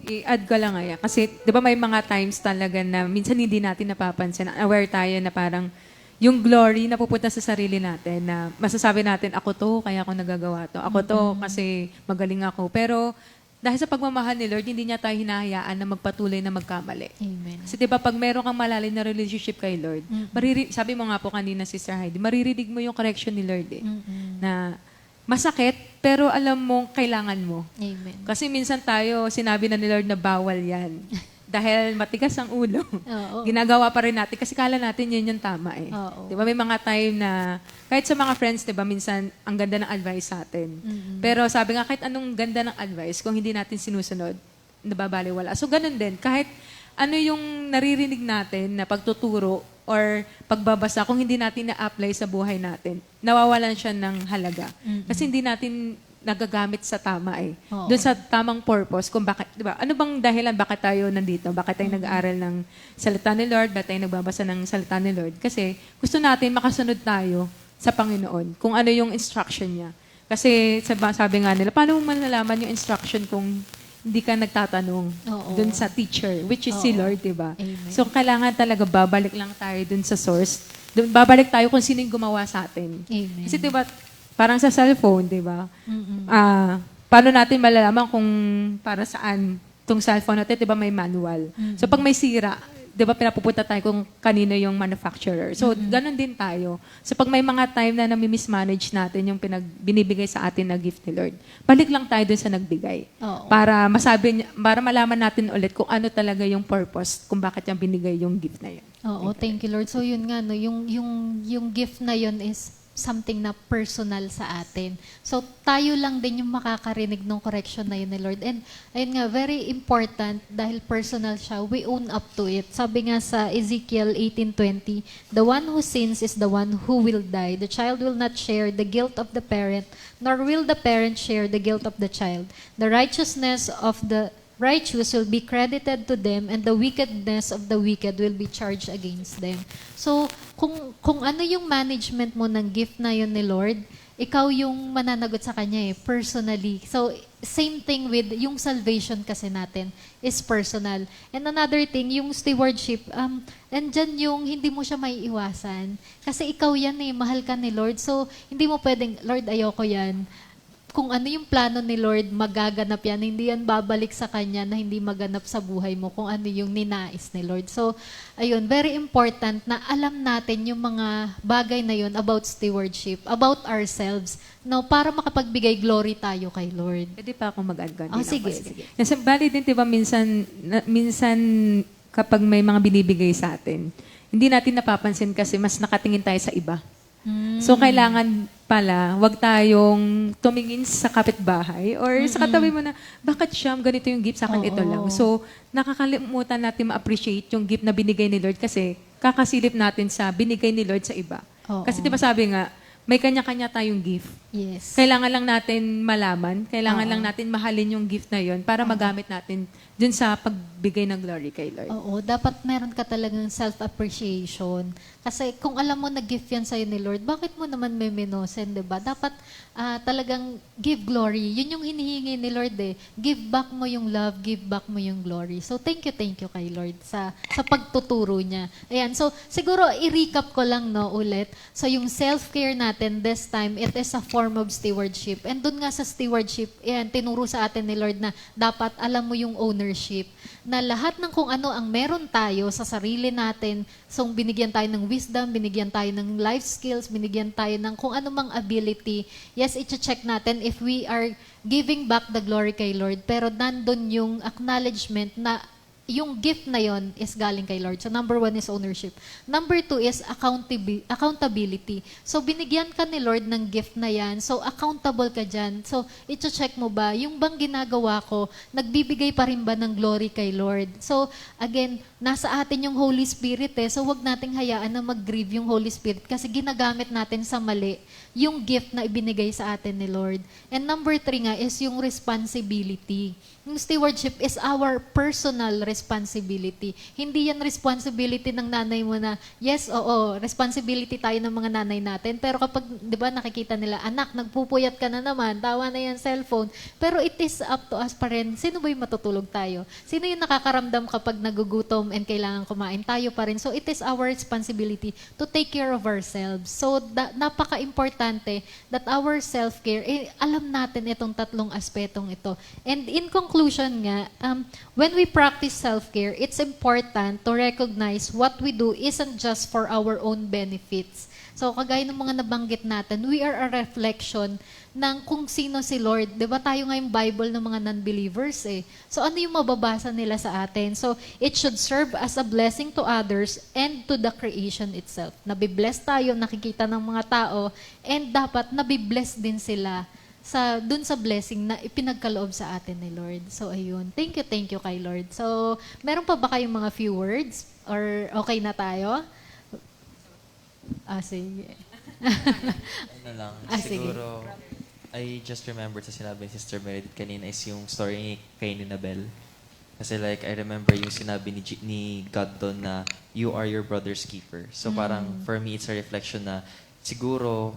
[SPEAKER 5] I-add ko lang nga kasi 'di ba may mga times talaga na minsan hindi natin napapansin, aware tayo na parang yung glory na pupunta sa sarili natin na masasabi natin ako to kaya ako nagagawa to. Ako to kasi magaling ako. Pero dahil sa pagmamahal ni Lord, hindi niya tayo hinahayaan na magpatuloy na magkamali.
[SPEAKER 4] Amen.
[SPEAKER 5] Kasi 'di ba pag meron kang malalim na relationship kay Lord, sabi mo nga po kanina Sister Heidi, maririnig mo yung correction ni Lord eh. Na masakit, pero alam mo, kailangan mo.
[SPEAKER 4] Amen.
[SPEAKER 5] Kasi minsan tayo, sinabi na ni Lord na bawal yan. Dahil matigas ang ulo.
[SPEAKER 4] Oo.
[SPEAKER 5] Ginagawa pa rin natin kasi kala natin yun yung tama eh.
[SPEAKER 4] Oo.
[SPEAKER 5] Di ba may mga time na, kahit sa mga friends, di ba minsan, ang ganda ng advice sa atin. Pero sabi nga, kahit anong ganda ng advice, kung hindi natin sinusunod, nababaliwala. So ganun din, kahit ano yung naririnig natin na pagtuturo or pagbabasa, kung hindi natin na-apply sa buhay natin, nawawalan siya ng halaga. Kasi hindi natin nagagamit sa tama eh.
[SPEAKER 4] Oo.
[SPEAKER 5] Doon sa tamang purpose, kung bakit, di ba, ano bang dahilan bakit tayo nandito? Bakit tayo nag-aaral ng salita ni Lord? Bakit tayo nagbabasa ng salita ni Lord? Kasi gusto natin makasunod tayo sa Panginoon, kung ano yung instruction niya. Kasi sabi nga nila, paano mo malalaman yung instruction kung hindi ka nagtatanong dun sa teacher, which is si Lord, di ba?
[SPEAKER 4] Amen.
[SPEAKER 5] So, kailangan talaga babalik lang tayo dun sa source. Babalik tayo kung sino yung gumawa sa atin.
[SPEAKER 4] Amen.
[SPEAKER 5] Kasi di ba, parang sa cellphone, di ba? Paano natin malalaman kung para saan itong cellphone natin, di ba may manual? So, pag may sira, di ba pinapupunta tayo kung kanino yung manufacturer. So, ganun din tayo. So, pag may mga time na nami-mismanage natin yung binibigay sa atin na gift ni Lord, balik lang tayo dun sa nagbigay.
[SPEAKER 4] Oo.
[SPEAKER 5] Para para malaman natin ulit kung ano talaga yung purpose, kung bakit yung binigay yung gift na yun.
[SPEAKER 4] Oo, thank you, Lord. So yun nga, no, yung gift na yun is something na personal sa atin. So tayo lang din yung makakarinig ng correction na yun ni Lord. And ayun nga, very important dahil personal siya, we own up to it. Sabi nga sa Ezekiel 18:20, the one who sins is the one who will die. The child will not share the guilt of the parent, nor will the parent share the guilt of the child. The righteousness of the righteous will be credited to them, and the wickedness of the wicked will be charged against them. So, kung ano yung management mo ng gift na yun ni Lord, ikaw yung mananagot sa Kanya personally. So, same thing with yung salvation kasi natin is personal. And another thing, yung stewardship, andyan yung hindi mo siya may iwasan. Kasi ikaw yan mahal ka ni Lord. So, hindi mo pwedeng, Lord, ayoko yan. kung ano yung plano ni Lord, magaganap yan. Hindi yan babalik sa Kanya na hindi maganap sa buhay mo kung ano yung ninais ni Lord. So, ayun, very important na alam natin yung mga bagay na yun about stewardship, about ourselves, no, para makapagbigay glory tayo kay Lord.
[SPEAKER 5] Pwede pa akong mag-add
[SPEAKER 4] Oh, sige, sige.
[SPEAKER 5] Kasi bali din, diba, minsan kapag may mga binibigay sa atin, hindi natin napapansin kasi mas nakatingin tayo sa iba. So, kailangan pala, wag tayong tumingin sa kapitbahay or sa katabi mo na, bakit siyam ganito yung gift sa akin, ito lang. So, nakakalimutan natin ma-appreciate yung gift na binigay ni Lord kasi kakasilip natin sa binigay ni Lord sa iba.
[SPEAKER 4] Oo.
[SPEAKER 5] Kasi diba sabi nga, may kanya-kanya tayong gift.
[SPEAKER 4] Yes.
[SPEAKER 5] Kailangan lang natin malaman, kailangan lang natin mahalin yung gift na yon para magamit natin dun sa pagbigay ng glory kay Lord.
[SPEAKER 4] Oo, dapat meron ka talagang self-appreciation. Kasi kung alam mo na gift yan sa'yo ni Lord, bakit mo naman memenosen, diba? Dapat talagang give glory. Yun yung hinihingi ni Lord eh. Give back mo yung love, give back mo yung glory. So thank you kay Lord sa pagtuturo niya. Ayan, so siguro i-recap ko lang no ulit. So yung self-care natin this time, it is a form of stewardship. And dun nga sa stewardship, ayan, tinuro sa atin ni Lord na dapat alam mo yung ownership. Na lahat ng kung ano ang meron tayo sa sarili natin, so binigyan tayo ng wisdom, binigyan tayo ng life skills, binigyan tayo ng kung ano mang ability, yes, i-check natin if we are giving back the glory kay Lord, pero nandun yung acknowledgement na yung gift na yon is galing kay Lord. So number 1 is ownership. Number 2 is accountability. So binigyan ka ni Lord ng gift na yan. So accountable ka dyan. So i-check mo ba, yung bang ginagawa ko, nagbibigay pa rin ba ng glory kay Lord? So again, nasa atin yung Holy Spirit eh. So wag nating hayaan na mag-grieve yung Holy Spirit kasi ginagamit natin sa mali yung gift na ibinigay sa atin ni Lord. And number 3 nga is yung responsibility. Yung stewardship is our personal responsibility. Hindi yan responsibility ng nanay mo na, yes, oo, responsibility tayo ng mga nanay natin. Pero kapag, di ba, nakikita nila, anak, nagpupuyat ka na naman, tawa na yan cellphone. Pero it is up to us pa rin. Sino ba yung matutulog tayo? Sino yung nakakaramdam kapag nagugutom and kailangan kumain? Tayo pa rin. So it is our responsibility to take care of ourselves. So napaka-importante that our self-care, alam natin itong tatlong aspetong ito. And in conclusion nga, when we practice self-care, it's important to recognize what we do isn't just for our own benefits. So, kagaya ng mga nabanggit natin, we are a reflection ng kung sino si Lord. Diba tayo nga yung Bible ng mga non-believers eh. So, ano yung mababasa nila sa atin? So, it should serve as a blessing to others and to the creation itself. Nabibless tayo, nakikita ng mga tao, and dapat nabibless din sila dun sa blessing na ipinagkaloob sa atin ni Lord. So, ayun. Thank you kay Lord. So, meron pa ba kayong mga few words? Or okay na tayo? Sige.
[SPEAKER 7] Ano lang,
[SPEAKER 4] Sige.
[SPEAKER 7] siguro, I just remembered sa sinabi ni Sister Meredith kanina is yung story ni Cain and Abel. Kasi like, I remember yung sinabi ni God doon na, you are your brother's keeper. So parang, for me, it's a reflection na, siguro,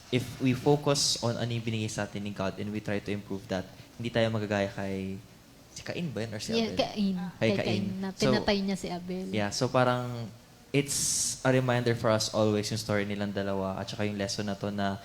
[SPEAKER 7] if we focus on ano yung binigay sa atin ni God and we try to improve that, hindi tayo magagaya kay si Cain ba yun or si
[SPEAKER 4] Yeah,
[SPEAKER 7] Abel?
[SPEAKER 4] Cain.
[SPEAKER 7] Kay
[SPEAKER 4] Kay
[SPEAKER 7] Cain.
[SPEAKER 4] Cain na
[SPEAKER 7] So,
[SPEAKER 4] pinatay niya si Abel.
[SPEAKER 7] yeah, so parang it's a reminder for us always yung story nilang dalawa at saka yung lesson na to na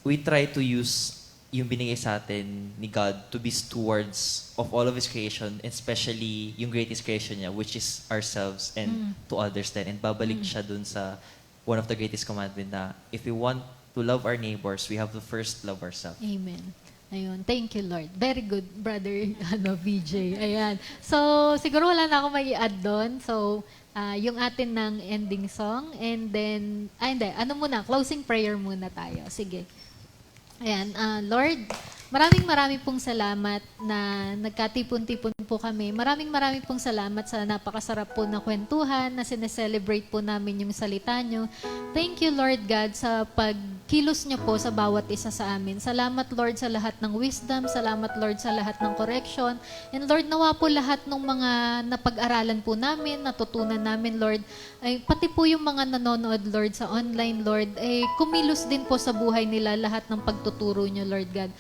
[SPEAKER 7] we try to use yung binigay sa atin ni God to be stewards of all of His creation, especially yung greatest creation niya, which is ourselves and to others then. And babalik siya dun sa one of the greatest commandment na if we want to love our neighbors, we have to first love ourselves.
[SPEAKER 4] Amen. Ayun. Thank you, Lord. Very good, brother VJ. Ayan. So, siguro wala na ako may i-add doon. So, yung atin ng ending song. And then, hindi. Ano muna? Closing prayer muna tayo. Sige. Ayan. Lord, maraming pong salamat na nagkatipon-tipon po kami. Maraming pong salamat sa napakasarap po na kwentuhan, na sineselebrate po namin yung salita nyo. Thank you, Lord God, sa pagkilos nyo po sa bawat isa sa amin. Salamat, Lord, sa lahat ng wisdom. Salamat, Lord, sa lahat ng correction. And Lord, nawa po lahat ng mga napag-aralan po namin, natutunan namin, Lord, ay pati po yung mga nanonood, Lord, sa online, Lord, ay kumilos din po sa buhay nila lahat ng pagtuturo nyo, Lord God.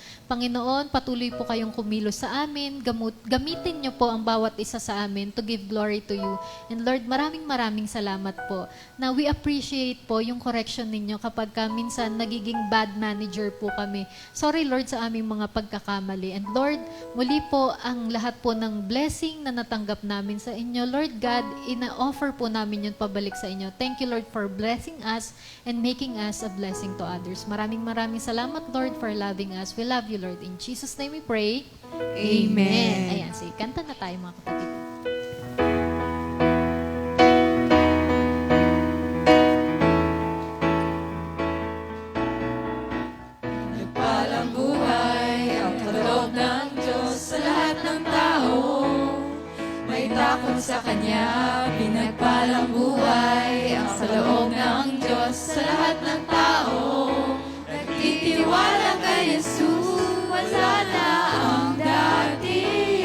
[SPEAKER 4] Panginoon, patuloy po kayong kumilos sa amin. Gamitin niyo po ang bawat isa sa amin to give glory to you. And Lord, maraming salamat po na we appreciate po yung correction ninyo kapag minsan nagiging bad manager po kami. Sorry Lord sa aming mga pagkakamali. And Lord, muli po ang lahat po ng blessing na natanggap namin sa inyo. Lord God, ina-offer po namin yun pabalik sa inyo. Thank you Lord for blessing us and making us a blessing to others. Maraming salamat Lord for loving us. We love you Lord. In Jesus' name we pray.
[SPEAKER 5] Amen.
[SPEAKER 4] Ayan, sige, kanta na tayo mga kapatid.
[SPEAKER 2] Nagpalang buhay ang kaloob ng Diyos sa lahat ng tao. May takot sa Kanya, pinagpalang buhay ang kaloob ng Diyos sa lahat ng tao. Nagtitiwala kay Jesus, wala na ang dating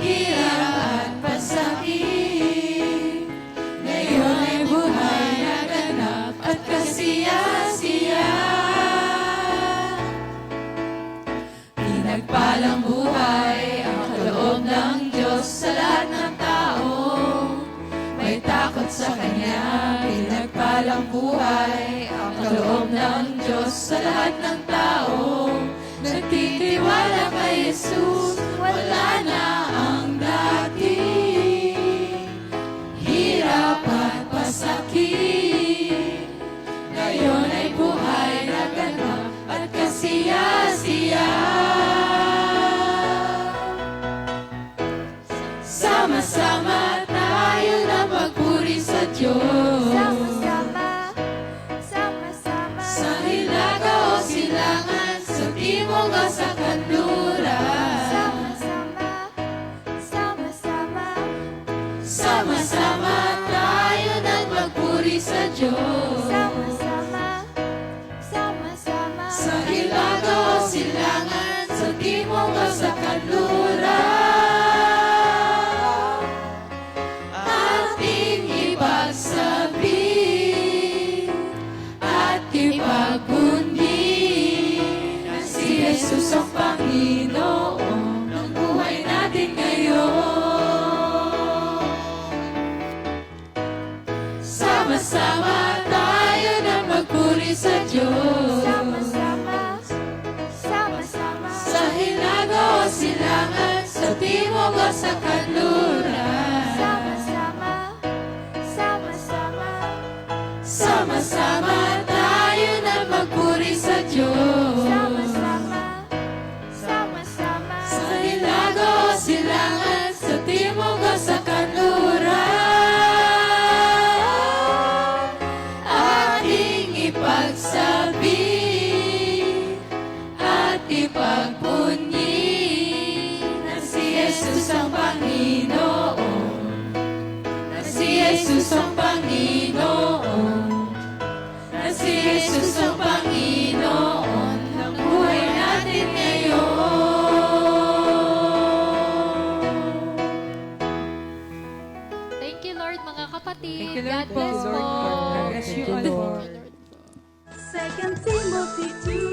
[SPEAKER 2] hirap at pasakit. Ngayon ay buhay na ganap at kasiya-siya. Pinagpalang buhay ang kaloob ng Diyos sa lahat ng tao. May takot sa Kanya, pinagpalang buhay ang kaloob ng Diyos sa lahat ng tao. Nagtitiwala kay Jesus, wala na ang dating hirap at pasakit. Ngayon ay buhay na ganap at kasiya-siya. Sama-sama tayo na magpuri sa Diyos. Sama-sama sa hilaga o silangan, sa timog o sa kanluran. Sama-sama tayo na magpuri sa Diyos. Sa hilaga o silangan, sa timog o sa kanluran. Ating ipagsabi at ipagpundi na si Jesus ang Panginoon ng buhay natin ngayon. Sama-sama tayo na magpuri sa Diyos. Sa hilaga o silangan, sa timog o sa kanluran. Sama-sama tayo na magpuri sa Diyos. Sa hilaga o silangan, sa timog o sa kanluran. Ating ipagsabi at ipagpunyi na si Jesus ang Panginoon. Na si Jesus ang Panginoon. Na si Jesus ang Panginoon ng buhay natin ngayon.
[SPEAKER 4] Thank you Lord mga kapatid.
[SPEAKER 5] Thank you,
[SPEAKER 4] God
[SPEAKER 5] Lord po.
[SPEAKER 4] bless po.
[SPEAKER 5] God bless you all po.
[SPEAKER 2] Second Timothy 2